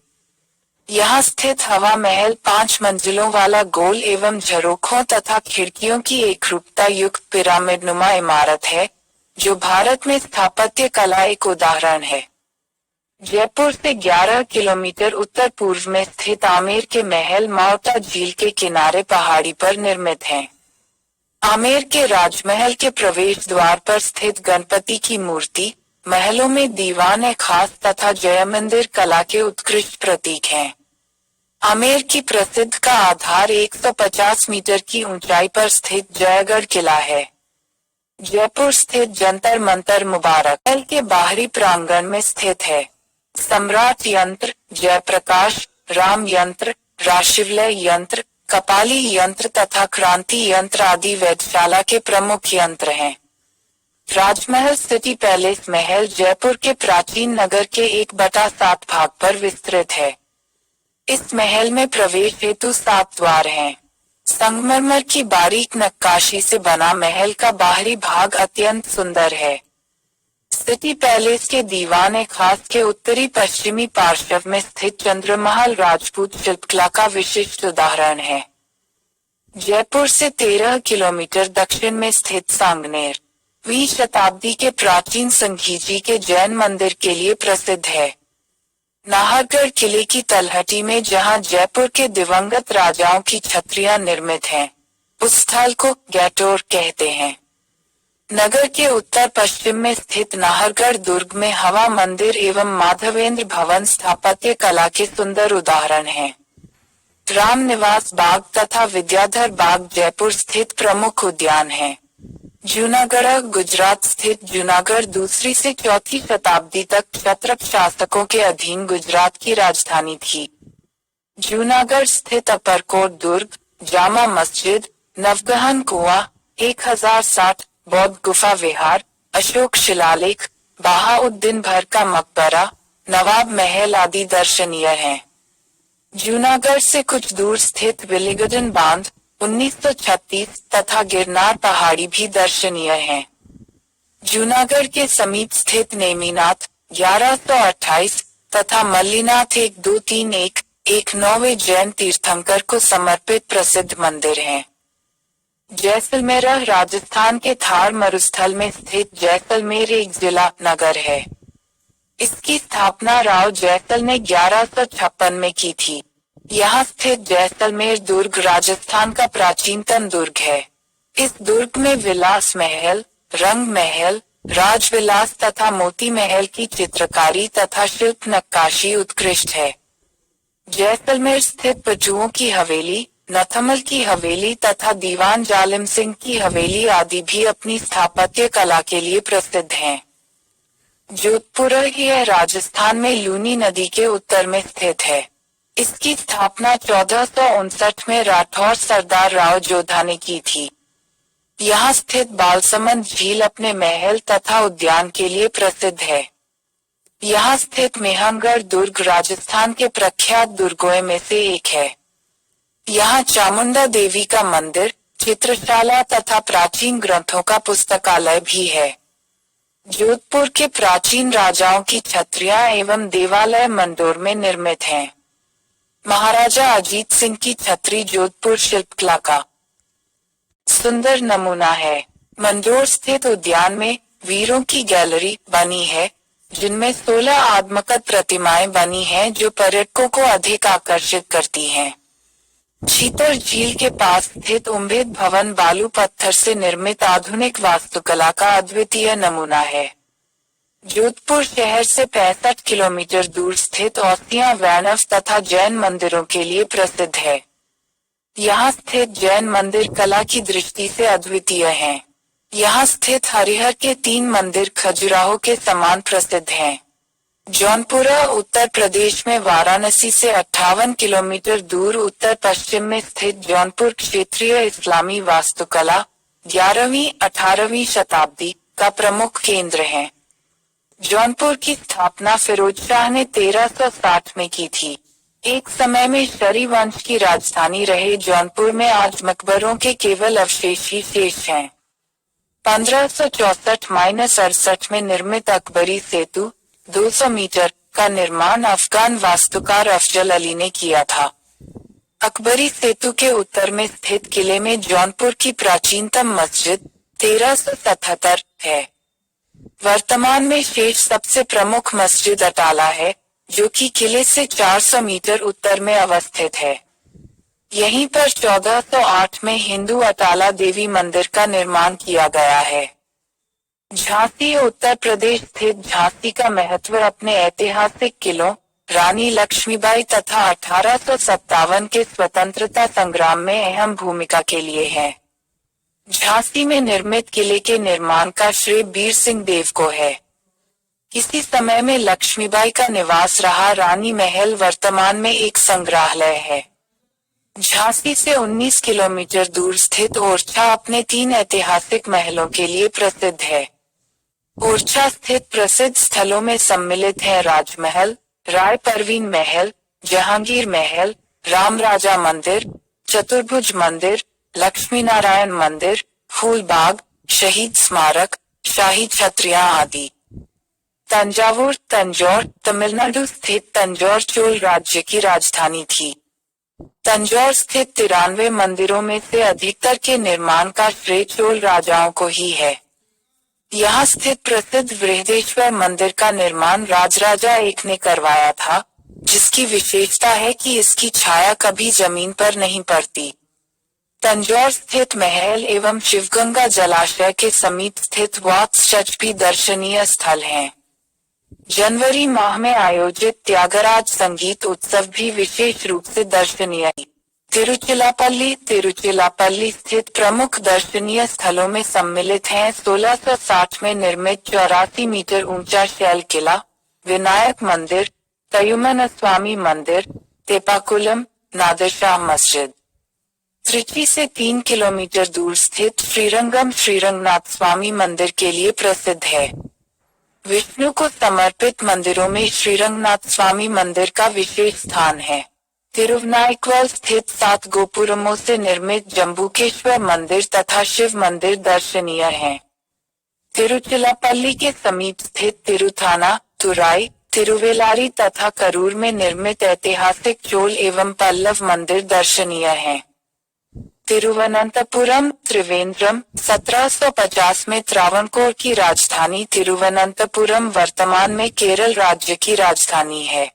यहाँ स्थित हवा महल 5 मंजिलों वाला गोल एवं झरोखों तथा खिड़कियों की एकरूपता युक्त पिरामिडनुमा इमारत है, जो भारत में स्थापत्य कला एक उदाहरण है। जयपुर से 11 किलोमीटर उत्तर पूर्व में स्थित आमेर के महल माउटा झील के किनारे पहाड़ी पर निर्मित हैं। आमेर के राजमहल के प्रवेश द्वार पर स्थित गणपति की मूर्ति, महलों में दीवान खास तथा जय मंदिर कला के उत्कृष्ट प्रतीक हैं। आमेर की प्रसिद्ध का आधार 150 मीटर की ऊंचाई पर स्थित जयगढ़ किला है। जयपुर स्थित जंतर मंतर मुबारक महल के बाहरी प्रांगण में स्थित है। सम्राट यंत्र, जयप्रकाश, राम यंत्र, राशिवलय यंत्र, कपाली यंत्र तथा क्रांति यंत्र आदि वेधशाला के प्रमुख यंत्र हैं। राजमहल सिटी पैलेस महल जयपुर के प्राचीन नगर के 1/7 भाग पर विस्तृत है। इस महल में प्रवेश हेतु 7 द्वार हैं। संगमरमर की बारीक नक्काशी से बना महल का बाहरी भाग अत्यंत सुंदर है। सिटी पैलेस के दीवान खास के उत्तरी पश्चिमी पार्श्व में स्थित चंद्रमहल राजपूत शिल्पकला का विशिष्ट उदाहरण है। जयपुर से 13 किलोमीटर दक्षिण में स्थित सांगनेर 20वीं शताब्दी के प्राचीन संघीजी के जैन मंदिर के लिए प्रसिद्ध है। नाहरगढ़ किले की तलहटी में जहां जयपुर के दिवंगत राजाओं की छत्रियां निर्मित हैं, उस स्थल को गैटोर कहते हैं। नगर के उत्तर पश्चिम में स्थित नाहरगढ़ दुर्ग में हवा मंदिर एवं माधवेंद्र भवन स्थापत्य कला के सुंदर उदाहरण हैं। राम निवास बाग तथा विद्याधर बाग जयपुर स्थित प्रमुख उद्यान हैं। जूनागढ़ गुजरात स्थित जूनागढ़ 2री से 4थी शताब्दी तक क्षत्रप शासकों के अधीन गुजरात की राजधानी थी। जूनागढ़ स्थित अपरकोट दुर्ग, जामा मस्जिद, नवगहन कुआं, 1060 बौद्ध गुफा विहार, अशोक शिलालेख, बहाउद्दीन भर का मकबरा, नवाब महल आदि दर्शनीय हैं। जूनागढ़ से कुछ दूर स्थित विलिगडन बांध 1936 तथा गिरनार पहाड़ी भी दर्शनीय हैं। जूनागढ़ के समीप स्थित नेमीनाथ 1128 तथा मल्लीनाथ 1231 जैन तीर्थंकर को समर्पित प्रसिद्ध मंदिर हैं। जैसलमेर राजस्थान के थार मरुस्थल में स्थित जैसलमेर एक जिला नगर है। इसकी स्थापना राव जैसल ने 1156 में की थी। यहाँ स्थित जैसलमेर दुर्ग राजस्थान का प्राचीनतम दुर्ग है। इस दुर्ग में विलास महल, रंग महल, राजविलास तथा मोती महल की चित्रकारी तथा शिल्प नक्काशी उत्कृष्ट है। जैसलमेर स्थित पचुओं की हवेली, नथमल की हवेली तथा दीवान जालिम सिंह की हवेली आदि भी अपनी स्थापत्य कला के लिए प्रसिद्ध हैं। जोधपुर यह राजस्थान में लूनी नदी के उत्तर में स्थित है। इसकी स्थापना 1459 में राठौर सरदार राव जोधा ने की थी। यहाँ स्थित बालसमंद झील अपने महल तथा उद्यान के लिए प्रसिद्ध है। यहाँ स्थित मेहंगढ़ दुर्ग राजस्थान के प्रख्यात दुर्गों में से एक है। यहाँ चामुंडा देवी का मंदिर, चित्रशाला तथा प्राचीन ग्रंथों का पुस्तकालय भी है। जोधपुर के प्राचीन राजाओं की छत्रियां एवं देवालय मंदोर में निर्मित हैं। महाराजा अजीत सिंह की छतरी जोधपुर शिल्पकला का सुंदर नमूना है। मंदोर स्थित उद्यान में वीरों की गैलरी बनी है, जिनमें 16 आत्मकथ प्रतिमाएं बनी हैं जो पर्यटकों को अधिक आकर्षित करती हैं। शीतल झील के पास स्थित उम्मेद भवन बालू पत्थर से निर्मित आधुनिक वास्तुकला का अद्वितीय नमूना है। जोधपुर शहर से 65 किलोमीटर दूर स्थित औसिया वैष्णव तथा जैन मंदिरों के लिए प्रसिद्ध है। यहाँ स्थित जैन मंदिर कला की दृष्टि से अद्वितीय हैं। यहाँ स्थित हरिहर के 3 मंदिर खजुराहो के समान प्रसिद्ध हैं। जौनपुर उत्तर प्रदेश में वाराणसी से 58 किलोमीटर दूर उत्तर पश्चिम में स्थित जौनपुर क्षेत्रीय इस्लामी वास्तुकला 11वीं-18वीं शताब्दी का प्रमुख केंद्र है। जौनपुर की स्थापना फिरोज शाह ने 1360 में की थी। एक समय में शरी वंश की राजधानी रहे जौनपुर में आज मकबरों के केवल अवशेष ही शेष हैं। 1564-68 में निर्मित अकबरी सेतु 200 मीटर का निर्माण अफगान वास्तुकार अफजल अली ने किया था। अकबरी सेतु के उत्तर में स्थित किले में जौनपुर की प्राचीनतम मस्जिद 1377 है। वर्तमान में शेष सबसे प्रमुख मस्जिद अटाला है, जो कि किले से 400 मीटर उत्तर में अवस्थित है। यहीं पर 1408 में हिंदू अटाला देवी मंदिर का निर्माण किया गया है। झांसी उत्तर प्रदेश स्थित झांसी का महत्व अपने ऐतिहासिक किलों, रानी लक्ष्मीबाई तथा 1857 के स्वतंत्रता संग्राम में अहम भूमिका के लिए है। झांसी में निर्मित किले के निर्माण का श्रेय बीर सिंह देव को है। इसी समय में लक्ष्मीबाई का निवास रहा रानी महल वर्तमान में एक संग्रहालय है। झांसी से 19 किलोमीटर दूर स्थित ओरछा अपने 3 ऐतिहासिक महलों के लिए प्रसिद्ध है। ओरछा स्थित प्रसिद्ध स्थलों में सम्मिलित है राजमहल, राय परवीन महल, जहांगीर महल, राम राजा मंदिर, चतुर्भुज मंदिर, लक्ष्मी नारायण मंदिर, फूलबाग, शहीद स्मारक, शाही छत्रियां आदि। तंजावुर तंजौर तमिलनाडु स्थित तंजौर चोल राज्य की राजधानी थी। तंजौर स्थित 93 मंदिरों में से अधिकतर के निर्माण का श्रेय चोल राजाओं को ही है। यहाँ स्थित प्रसिद्ध बृहदेश्वर मंदिर का निर्माण राजराजा एक ने करवाया था, जिसकी विशेषता है कि इसकी छाया कभी जमीन पर नहीं पड़ती। तंजौर स्थित महल एवं शिवगंगा जलाशय के समीप स्थित वॉक्स चर्च भी दर्शनीय स्थल हैं। जनवरी माह में आयोजित त्यागराज संगीत उत्सव भी विशेष रूप से दर्शनीय है। तिरुचिरापल्ली स्थित प्रमुख दर्शनीय स्थलों में सम्मिलित हैं 1660 में निर्मित 84 मीटर ऊंचा शैल किला, विनायक मंदिर, तयुमन स्वामी मंदिर, तेपाकुलम, नादरशाह मस्जिद। त्रिची से 3 किलोमीटर दूर स्थित श्रीरंगम श्रीरंगनाथ स्वामी मंदिर के लिए प्रसिद्ध है। विष्णु को समर्पित मंदिरों में श्रीरंगनाथ स्वामी मंदिर का विशेष स्थान है। तिरुवनायकवल स्थित 7 गोपुरमों से निर्मित जम्बुकेश्वर मंदिर तथा शिव मंदिर दर्शनीय हैं। तिरुचिरापल्ली के समीप स्थित तिरुथाना, तुराई, तिरुवेलारी तथा करूर में निर्मित ऐतिहासिक चोल एवं पल्लव मंदिर दर्शनीय हैं। तिरुवनंतपुरम त्रिवेंद्रम 1750 में त्रावणकोर की राजधानी तिरुवनंतपुरम वर्तमान में केरल राज्य की राजधानी है।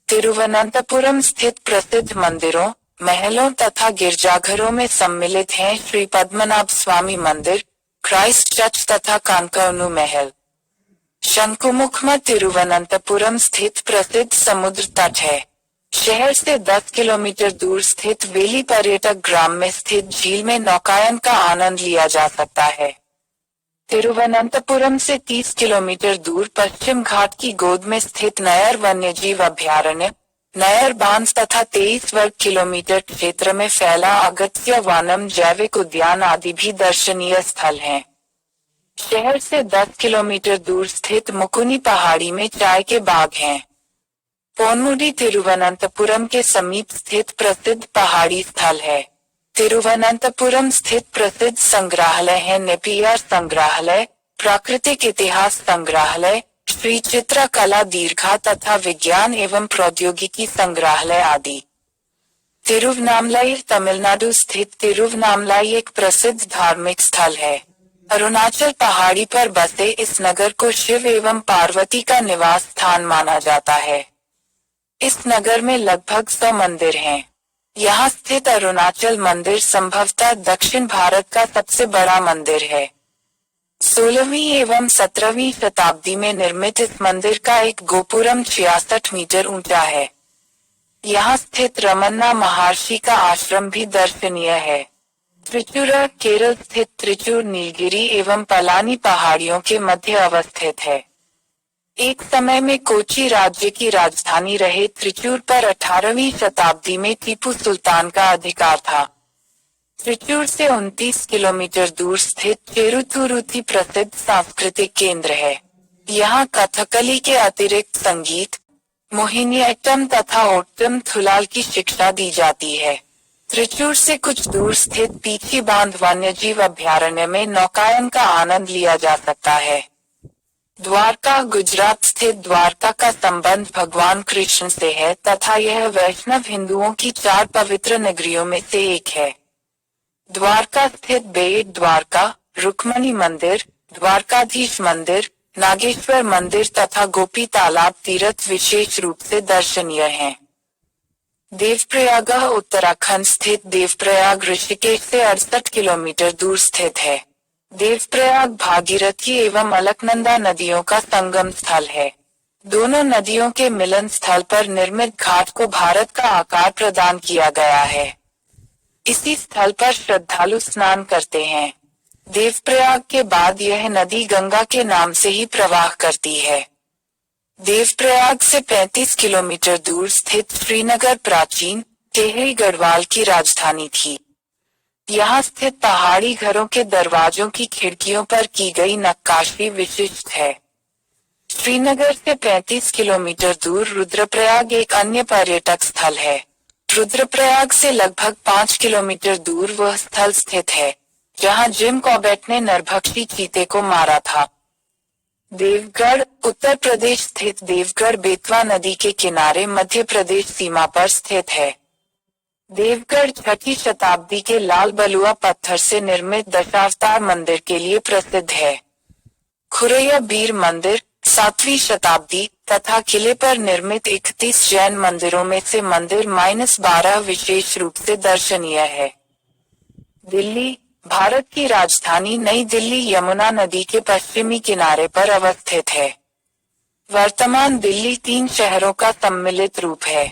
तिरुवनंतपुरम स्थित प्रसिद्ध मंदिरों, महलों तथा गिरजाघरों में सम्मिलित हैं श्री पद्मनाभ स्वामी मंदिर, क्राइस्ट चर्च तथा कांकवनु महल। शंकुमुख में तिरुवनंतपुरम स्थित प्रसिद्ध समुद्र तट है। शहर से 10 किलोमीटर दूर स्थित वेली पर्यटक ग्राम में स्थित झील में नौकायन का आनंद लिया जा सकता है। तिरुवनंतपुरम से 30 किलोमीटर दूर पश्चिम घाट की गोद में स्थित नयर वन्यजीव अभयारण्य, नयर बांध तथा 23 वर्ग किलोमीटर क्षेत्र में फैला अगस्त्य वनम जैविक उद्यान आदि भी दर्शनीय स्थल हैं। शहर से 10 किलोमीटर दूर स्थित मुकुनी पहाड़ी में चाय के बाग हैं। पोनमुडी तिरुवनंतपुरम के समीप स्थित प्रसिद्ध पहाड़ी स्थल है। तिरुवनंतपुरम स्थित प्रसिद्ध संग्रहालय है नेपियर संग्रहालय, प्राकृतिक इतिहास संग्रहालय, श्री चित्रकला दीर्घा तथा विज्ञान एवं प्रौद्योगिकी संग्रहालय आदि। तिरुवनामलाई तमिलनाडु स्थित तिरुवनामलाई एक प्रसिद्ध धार्मिक स्थल है। अरुणाचल पहाड़ी पर बसे इस नगर को शिव एवं पार्वती का निवास स्थान माना जाता है। इस नगर में लगभग 100 मंदिर हैं। यहाँ स्थित अरुणाचल मंदिर संभवतः दक्षिण भारत का सबसे बड़ा मंदिर है। 16वीं एवं 17वीं शताब्दी में निर्मित इस मंदिर का एक गोपुरम 66 मीटर ऊंचा है। यहाँ स्थित रमन्ना महर्षि का आश्रम भी दर्शनीय है। त्रिचूर केरल स्थित त्रिचूर नीलगिरी एवं पलानी पहाड़ियों के मध्य अवस्थित है। एक समय में कोची राज्य की राजधानी रहे त्रिचूर पर 18वीं शताब्दी में टीपू सुल्तान का अधिकार था। त्रिचूर से 29 किलोमीटर दूर स्थित चेरुथुरुथी प्रसिद्ध सांस्कृतिक केंद्र है। यहाँ कथकली के अतिरिक्त संगीत, मोहिनीअट्टम तथा ओट्टम थुलाल की शिक्षा दी जाती है। त्रिचूर से कुछ दूर स्थित पीछी बांध वन्यजीव अभयारण्य में नौकायन का आनंद लिया जा सकता है। द्वारका गुजरात स्थित द्वारका का संबंध भगवान कृष्ण से है तथा यह वैष्णव हिंदुओं की 4 पवित्र नगरियों में से एक है। द्वारका स्थित बेट द्वारका, रुक्मणी मंदिर, द्वारकाधीश मंदिर, नागेश्वर मंदिर तथा गोपी तालाब तीर्थ विशेष रूप से दर्शनीय हैं। देवप्रयाग उत्तराखंड स्थित देवप्रयाग ऋषिकेश से 68 किलोमीटर दूर स्थित है। देवप्रयाग भागीरथी एवं अलकनंदा नदियों का संगम स्थल है। दोनों नदियों के मिलन स्थल पर निर्मित घाट को भारत का आकार प्रदान किया गया है। इसी स्थल पर श्रद्धालु स्नान करते हैं। देवप्रयाग के बाद यह नदी गंगा के नाम से ही प्रवाह करती है। देवप्रयाग से 35 किलोमीटर दूर स्थित श्रीनगर प्राचीन टेहरी गढ़वाल की राजधानी थी। यहाँ स्थित पहाड़ी घरों के दरवाजों की खिड़कियों पर की गई नक्काशी विशिष्ट है। श्रीनगर से 35 किलोमीटर दूर रुद्रप्रयाग एक अन्य पर्यटक स्थल है। रुद्रप्रयाग से लगभग 5 किलोमीटर दूर वह स्थल स्थित है जहाँ जिम कॉर्बेट ने नरभक्षी चीते को मारा था। देवगढ़ उत्तर प्रदेश स्थित देवगढ़ बेतवा नदी के किनारे मध्य प्रदेश सीमा पर स्थित है। देवगढ़ 6वीं शताब्दी के लाल बलुआ पत्थर से निर्मित दशावतार मंदिर के लिए प्रसिद्ध है। खुरैया बीर मंदिर 7वीं शताब्दी तथा किले पर निर्मित 31 जैन मंदिरों में से मंदिर -12 विशेष रूप से दर्शनीय है। दिल्ली भारत की राजधानी नई दिल्ली यमुना नदी के पश्चिमी किनारे पर अवस्थित है। वर्तमान दिल्ली 3 शहरों का सम्मिलित रूप है।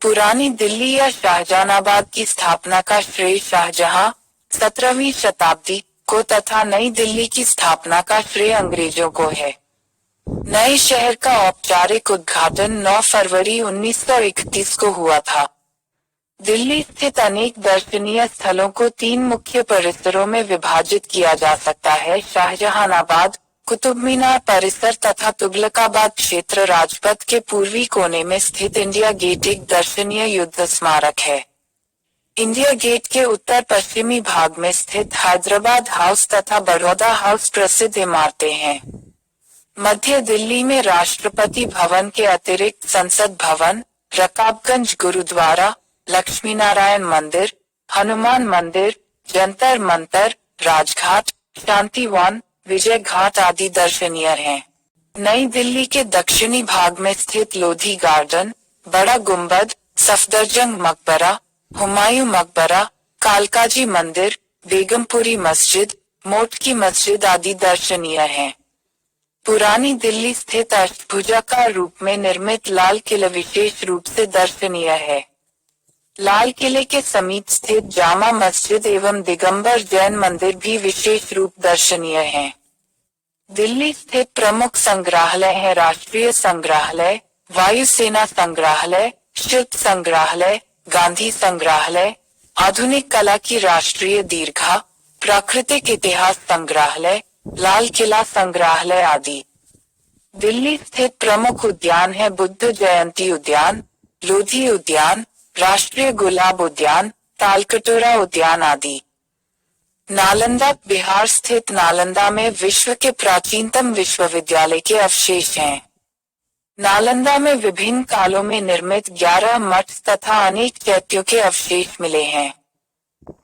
पुरानी दिल्ली या शाहजहानाबाद की स्थापना का श्रेय शाहजहां 17वीं शताब्दी को तथा नई दिल्ली की स्थापना का श्रेय अंग्रेजों को है। नए शहर का औपचारिक उद्घाटन 9 फरवरी 1931 को हुआ था। दिल्ली स्थित अनेक दर्शनीय स्थलों को 3 मुख्य परिसरों में विभाजित किया जा सकता है। शाहजहानाबाद, कुतुब मीनार परिसर तथा तुगलकाबाद क्षेत्र। राजपथ के पूर्वी कोने में स्थित इंडिया गेट एक दर्शनीय युद्ध स्मारक है। इंडिया गेट के उत्तर पश्चिमी भाग में स्थित हैदराबाद हाउस तथा बड़ौदा हाउस प्रसिद्ध इमारतें हैं। मध्य दिल्ली में राष्ट्रपति भवन के अतिरिक्त संसद भवन, रकाबगंज गुरुद्वारा, लक्ष्मी नारायण मंदिर, हनुमान मंदिर, जंतर मंतर, राजघाट, शांतिवन, विजय घाट आदि दर्शनीय हैं। नई दिल्ली के दक्षिणी भाग में स्थित लोधी गार्डन, बड़ा गुंबद, सफदरजंग मकबरा, हुमायूं मकबरा, कालकाजी मंदिर, बेगमपुरी मस्जिद, मोट की मस्जिद आदि दर्शनीय हैं। पुरानी दिल्ली स्थित अष्टभुजाकार रूप में निर्मित लाल किला विशेष रूप से दर्शनीय है। लाल किले के समीप स्थित जामा मस्जिद एवं दिगंबर जैन मंदिर भी विशेष रूप दर्शनीय हैं। दिल्ली स्थित प्रमुख संग्रहालय है राष्ट्रीय संग्रहालय, वायुसेना संग्रहालय, शिल्प संग्रहालय, गांधी संग्रहालय, आधुनिक कला की राष्ट्रीय दीर्घा, प्राकृतिक इतिहास संग्रहालय, लाल किला संग्रहालय आदि। दिल्ली स्थित प्रमुख उद्यान है बुद्ध जयंती उद्यान, लोधी उद्यान, राष्ट्रीय गुलाब उद्यान, तालकटोरा उद्यान आदि। नालंदा, बिहार स्थित नालंदा में विश्व के प्राचीनतम विश्वविद्यालय के अवशेष हैं। नालंदा में विभिन्न कालों में निर्मित 11 मठ तथा अनेक चैत्यों के अवशेष मिले हैं।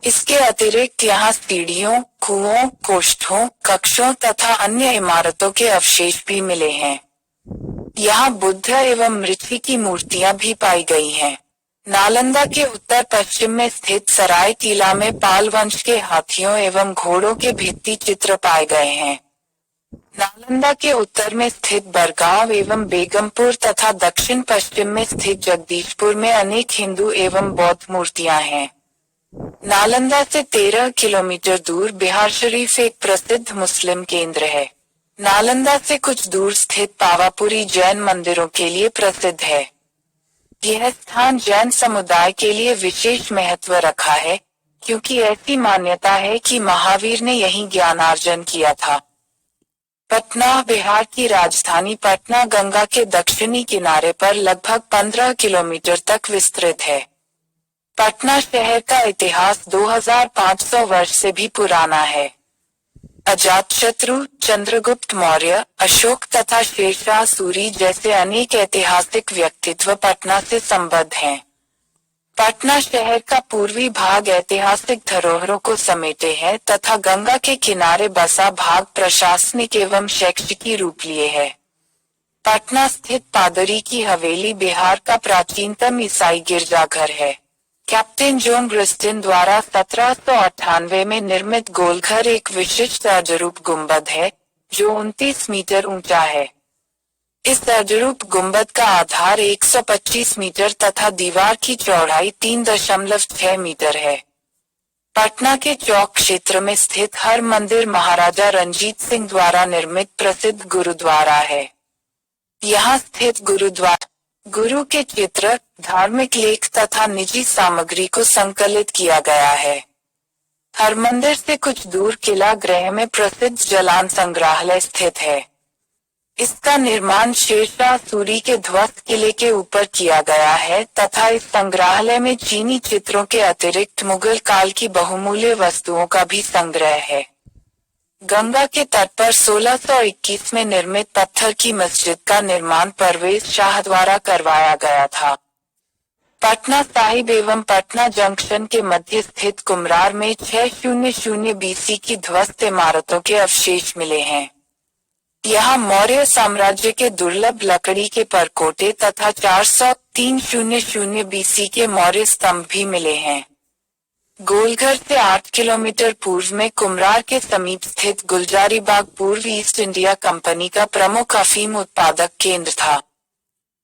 इसके अतिरिक्त यहाँ सीढ़ियों, कुओं, कोष्ठों, कक्षों तथा अन्य इमारतों के अवशेष भी मिले हैं। यहाँ बुद्ध एवं ऋषि की मूर्तियां भी पाई गई हैं। नालंदा के उत्तर पश्चिम में स्थित सराय कीला में पाल वंश के हाथियों एवं घोड़ों के भित्ति चित्र पाए गए हैं। नालंदा के उत्तर में स्थित बरगांव एवं बेगमपुर तथा दक्षिण पश्चिम में स्थित जगदीशपुर में अनेक हिंदू एवं बौद्ध मूर्तियां हैं। नालंदा से 13 किलोमीटर दूर बिहार शरीफ एक प्रसिद्ध मुस्लिम केंद्र है। नालंदा से कुछ दूर स्थित पावापुरी जैन मंदिरों के लिए प्रसिद्ध है। यह स्थान जैन समुदाय के लिए विशेष महत्व रखा है, क्योंकि ऐसी मान्यता है कि महावीर ने यहीं ज्ञानार्जन किया था। पटना, बिहार की राजधानी पटना गंगा के दक्षिणी किनारे पर लगभग 15 किलोमीटर तक विस्तृत है। पटना शहर का इतिहास 2500 वर्ष से भी पुराना है। अजातशत्रु, चंद्रगुप्त मौर्य, अशोक तथा शेरशाह सूरी जैसे अनेक ऐतिहासिक व्यक्तित्व पटना से संबद्ध हैं। पटना शहर का पूर्वी भाग ऐतिहासिक धरोहरों को समेटे है तथा गंगा के किनारे बसा भाग प्रशासनिक एवं शैक्षिकी रूप लिए है। पटना स्थित पादरी की हवेली बिहार का प्राचीनतम ईसाई गिरजाघर है। कैप्टन जॉन ग्रिस्टिन द्वारा 1798 में निर्मित गोलघर एक विशिष्ट अर्धरूप गुंबद है, जो 29 मीटर ऊंचा है। इस अर्धरूप गुंबद का आधार 125 मीटर तथा दीवार की चौड़ाई 3.6 मीटर है। पटना के चौक क्षेत्र में स्थित हर मंदिर महाराजा रंजीत सिंह द्वारा निर्मित प्रसिद्ध गुरुद्वारा है। यहाँ स्थित गुरुद्वारा गुरु के चित्र, धार्मिक लेख तथा निजी सामग्री को संकलित किया गया है। हर मंदिर से कुछ दूर किला गृह में प्रसिद्ध जलान संग्रहालय स्थित है। इसका निर्माण शेरशाह सूरी के ध्वस्त किले के ऊपर किया गया है तथा इस संग्रहालय में चीनी चित्रों के अतिरिक्त मुगल काल की बहुमूल्य वस्तुओं का भी संग्रह है। गंगा के तट पर 1621 में निर्मित पत्थर की मस्जिद का निर्माण परवेज शाह द्वारा करवाया गया था। पटना साहिब एवं पटना जंक्शन के मध्य स्थित कुम्हरार में 600 BC की ध्वस्त इमारतों के अवशेष मिले हैं। यहाँ मौर्य साम्राज्य के दुर्लभ लकड़ी के परकोटे तथा 400 BC के मौर्य स्तंभ भी मिले हैं। गोलघर से 8 किलोमीटर पूर्व में कुम्हरार के समीप स्थित गुलजारी बाग पूर्व ईस्ट इंडिया कंपनी का प्रमुख अफीम उत्पादक केंद्र था।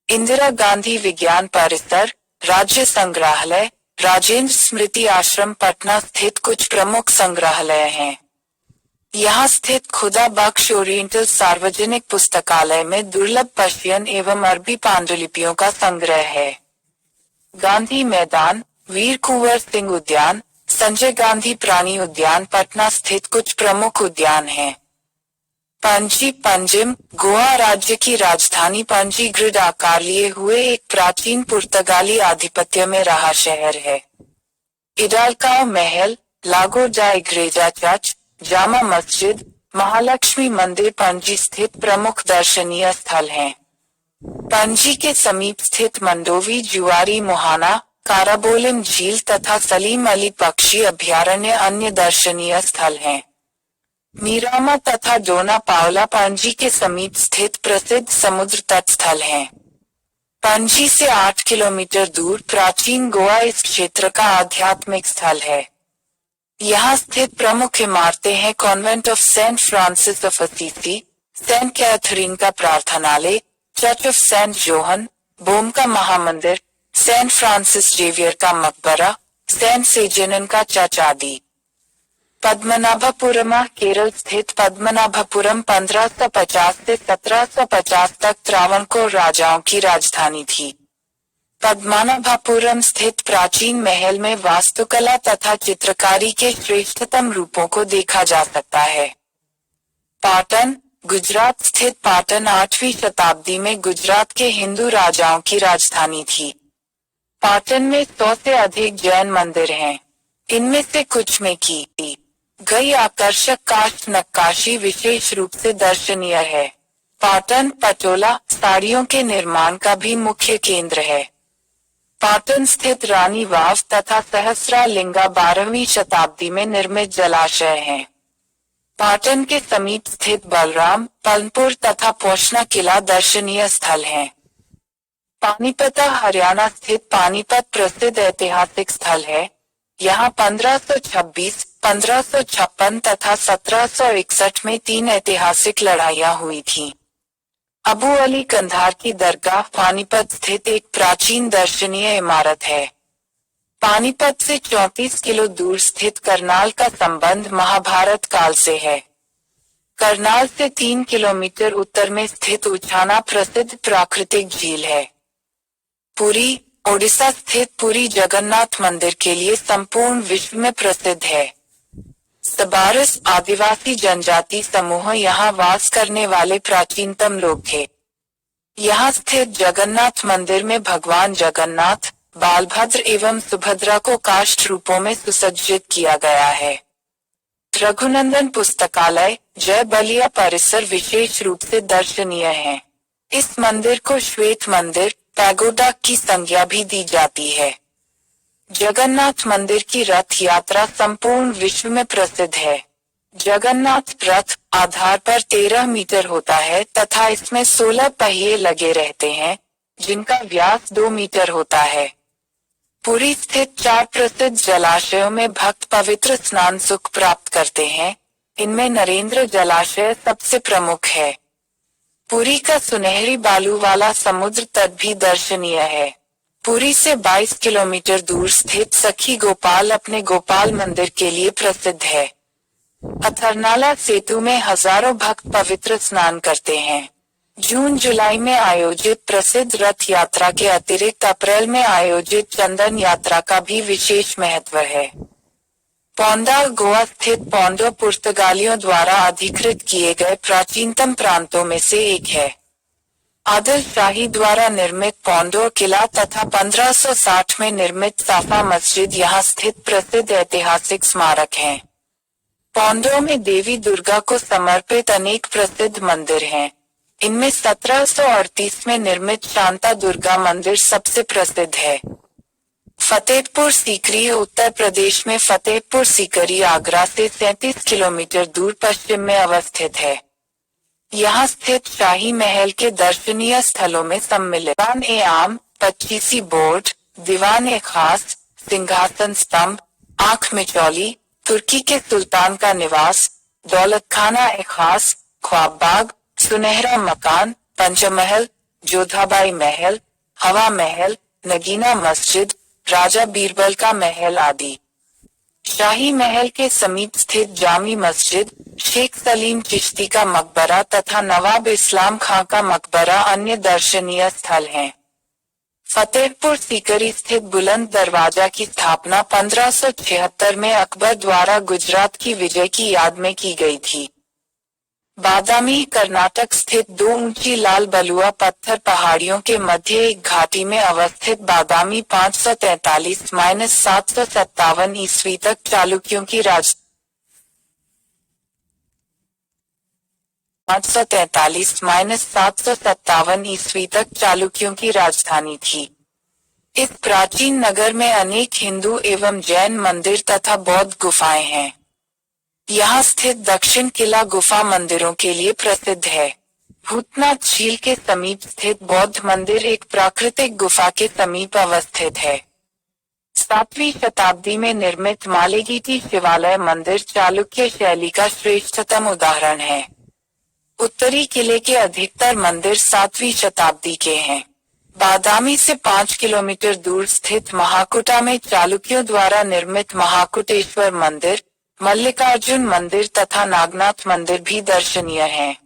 इंदिरा गांधी विज्ञान परिसर, राज्य संग्रहालय, राजेंद्र स्मृति आश्रम पटना स्थित कुछ प्रमुख संग्रहालय हैं। यहाँ स्थित खुदा बख्श ओरिएंटल सार्वजनिक पुस्तकालय में दुर्लभ पर्शियन एवं अरबी पांडुलिपियों का संग्रह है। गांधी मैदान, वीर कुंवर सिंह उद्यान, संजय गांधी प्राणी उद्यान पटना स्थित कुछ प्रमुख उद्यान हैं। पणजी, पंजिम, गोवा राज्य की राजधानी पणजी ग्रिड आकार लिए हुए एक प्राचीन पुर्तगाली आधिपत्य में रहा शहर है। इडालकाओ महल, लागोर डा इग्रेजा चर्च, जामा मस्जिद, महालक्ष्मी मंदिर पणजी स्थित प्रमुख दर्शनीय स्थल हैं। पणजी के समीप स्थित मंडोवी, जुआरी, मोहाना, काराबोलिम झील तथा सलीम अली पक्षी अभयारण्य अन्य दर्शनीय स्थल हैं। मीरामा तथा डोना पावला पणजी के समीप स्थित प्रसिद्ध समुद्र तट स्थल हैं। पणजी से 8 किलोमीटर दूर प्राचीन गोवा इस क्षेत्र का आध्यात्मिक स्थल है। यहाँ स्थित प्रमुख इमारतें हैं convent of saint Francis of Assisi, saint Catherine का प्रार्थनालय, चर्च ऑफ सेंट जोहन, बोम का महामंदिर, सेंट फ्रांसिस जेवियर का मकबरा, सेंट सेजेनन का चर्च आदि। पद्मनाभपुरम केरल स्थित पद्मनाभपुरम 1550 से 1750 तक त्रावणकोर राजाओं की राजधानी थी। पद्मनाभपुरम स्थित प्राचीन महल में वास्तुकला तथा चित्रकारी के श्रेष्ठतम रूपों को देखा जा सकता है। पाटन गुजरात स्थित पाटन 8वीं शताब्दी में गुजरात के हिंदू राजाओं की राजधानी थी। पाटन में 100 से अधिक जैन मंदिर हैं। इनमें से कुछ में की गई आकर्षक काष्ठ नक्काशी विशेष रूप से दर्शनीय है। पाटन पटोला साड़ियों के निर्माण का भी मुख्य केंद्र है। पाटन स्थित रानी वाव तथा सहस्रालिंगा 12वीं शताब्दी में निर्मित जलाशय हैं। पाटन के समीप स्थित बलराम पलनपुर तथा पोषना किला दर्शनीय स्थल हैं। पानीपत हरियाणा स्थित पानीपत प्रसिद्ध ऐतिहासिक स्थल है। यहाँ 1526, 1556 तथा 1761 में 3 ऐतिहासिक लड़ाइयाँ हुई थीं। अबू अली कंधार की दरगाह पानीपत स्थित एक प्राचीन दर्शनीय इमारत है। पानीपत से 34 किलो दूर स्थित करनाल का संबंध महाभारत काल से है। करनाल से 3 किलोमीटर उत्तर में स्थित उछाना प्रसिद्ध प्राकृतिक झील है। पुरी ओडिशा स्थित पुरी जगन्नाथ मंदिर के लिए संपूर्ण विश्व में प्रसिद्ध है। सबारस आदिवासी जनजाति समूह यहाँ वास करने वाले प्राचीनतम लोग थे। यहाँ स्थित जगन्नाथ मंदिर में भगवान जगन्नाथ, बालभद्र एवं सुभद्रा को काष्ठ रूपों में सुसज्जित किया गया है। रघुनंदन पुस्तकालय, जय बलिया परिसर विशेष रूप से दर्शनीय है। इस मंदिर को श्वेत मंदिर, पैगोडा की संज्ञा भी दी जाती है। जगन्नाथ मंदिर की रथ यात्रा संपूर्ण विश्व में प्रसिद्ध है। जगन्नाथ रथ आधार पर 13 मीटर होता है तथा इसमें 16 पहिए लगे रहते हैं, जिनका व्यास 2 मीटर होता है। पुरी स्थित 4 प्रसिद्ध जलाशयों में भक्त पवित्र स्नान सुख प्राप्त करते हैं। इनमें नरेंद्र जलाशय सबसे प्रमुख है। पुरी का सुनहरी बालू वाला समुद्र तट भी दर्शनीय है। पुरी से 22 किलोमीटर दूर स्थित सखी गोपाल अपने गोपाल मंदिर के लिए प्रसिद्ध है। अथरनाला सेतु में हजारों भक्त पवित्र स्नान करते हैं। जून जुलाई में आयोजित प्रसिद्ध रथ यात्रा के अतिरिक्त अप्रैल में आयोजित चंदन यात्रा का भी विशेष महत्व है। पोंडा गोवा स्थित पोंडो पुर्तगालियों द्वारा अधिकृत किए गए प्राचीनतम प्रांतों में से एक है। आदिल शाही द्वारा निर्मित पोंडो किला तथा 1560 में निर्मित साफा मस्जिद यहाँ स्थित प्रसिद्ध ऐतिहासिक स्मारक हैं। पोंडो में देवी दुर्गा को समर्पित अनेक प्रसिद्ध मंदिर हैं। इनमें 1738 में निर्मित शांता दुर्गा मंदिर सबसे प्रसिद्ध है। फतेहपुर सीकरी उत्तर प्रदेश में फतेहपुर सीकरी आगरा से 37 किलोमीटर दूर पश्चिम में अवस्थित है। यहाँ स्थित शाही महल के दर्शनीय स्थलों में सम्मिलित दीवान ए आम, 25वीं बोर्ड, दीवान ए खास, सिंहासन स्तंभ, आंख मिचौली, तुर्की के सुल्तान का निवास, दौलत खाना ए खास, ख्वाब बाग, सुनहरा मकान, पंचमहल, जोधाबाई महल, हवा महल, नगीना मस्जिद, राजा बीरबल का महल आदि। शाही महल के समीप स्थित जामी मस्जिद, शेख सलीम चिश्ती का मकबरा तथा नवाब इस्लाम खां का मकबरा अन्य दर्शनीय स्थल हैं। फतेहपुर सीकरी स्थित बुलंद दरवाजा की स्थापना 1576 में अकबर द्वारा गुजरात की विजय की याद में की गई थी। बादामी कर्नाटक स्थित 2 ऊंची लाल बलुआ पत्थर पहाड़ियों के मध्य एक घाटी में अवस्थित बादामी 543-757 ईस्वी तक चालुक्यों की 543-757 ईस्वी तक चालुक्यों की राजधानी थी। इस प्राचीन नगर में अनेक हिंदू एवं जैन मंदिर तथा बौद्ध गुफाएं हैं। यहाँ स्थित दक्षिण किला गुफा मंदिरों के लिए प्रसिद्ध है। भूतनाथ झील के समीप स्थित बौद्ध मंदिर एक प्राकृतिक गुफा के समीप अवस्थित है। 7वीं शताब्दी में निर्मित मालेगीटी शिवालय मंदिर चालुक्य शैली का श्रेष्ठतम उदाहरण है। उत्तरी किले के अधिकतर मंदिर 7वीं शताब्दी के हैं। बादामी से 5 किलोमीटर दूर स्थित महाकुटा में चालुक्यों द्वारा निर्मित महाकुटेश्वर मंदिर, मल्लिकार्जुन मंदिर तथा नागनाथ मंदिर भी दर्शनीय हैं।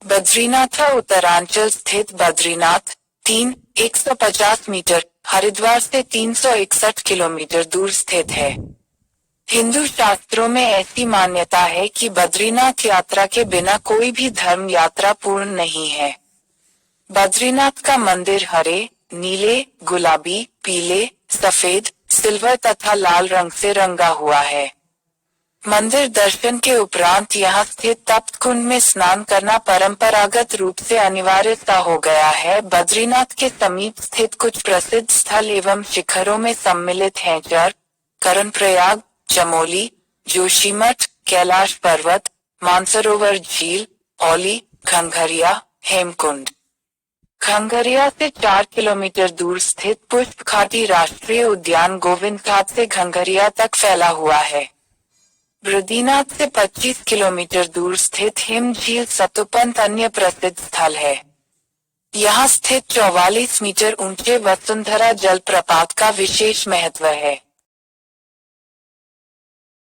बद्रीनाथ उत्तरांचल स्थित बद्रीनाथ 150 मीटर, हरिद्वार से 361 किलोमीटर दूर स्थित है। हिंदू शास्त्रों में ऐसी मान्यता है कि बद्रीनाथ यात्रा के बिना कोई भी धर्म यात्रा पूर्ण नहीं है। बद्रीनाथ का मंदिर हरे, नीले, गुलाबी, पीले, सफेद, सिल्वर तथा लाल रंग से रंगा हुआ है। मंदिर दर्शन के उपरांत यहाँ स्थित तप्त कुंड में स्नान करना परंपरागत रूप से अनिवार्य सा हो गया है। बद्रीनाथ के समीप स्थित कुछ प्रसिद्ध स्थल एवं शिखरों में सम्मिलित हैं कर्णप्रयाग, चमोली, जोशीमठ, कैलाश पर्वत, मानसरोवर झील, औली, घंघरिया, हेमकुंड। घंघरिया से 4 किलोमीटर दूर स्थित पुष्प घाटी राष्ट्रीय उद्यान गोविंद घाट से घंघरिया तक फैला हुआ है। बद्रीनाथ से 25 किलोमीटर दूर स्थित हिम झील सतोपंत अन्य प्रसिद्ध स्थल है। यहाँ स्थित 44 मीटर ऊंचे वसुंधरा जलप्रपात का विशेष महत्व है।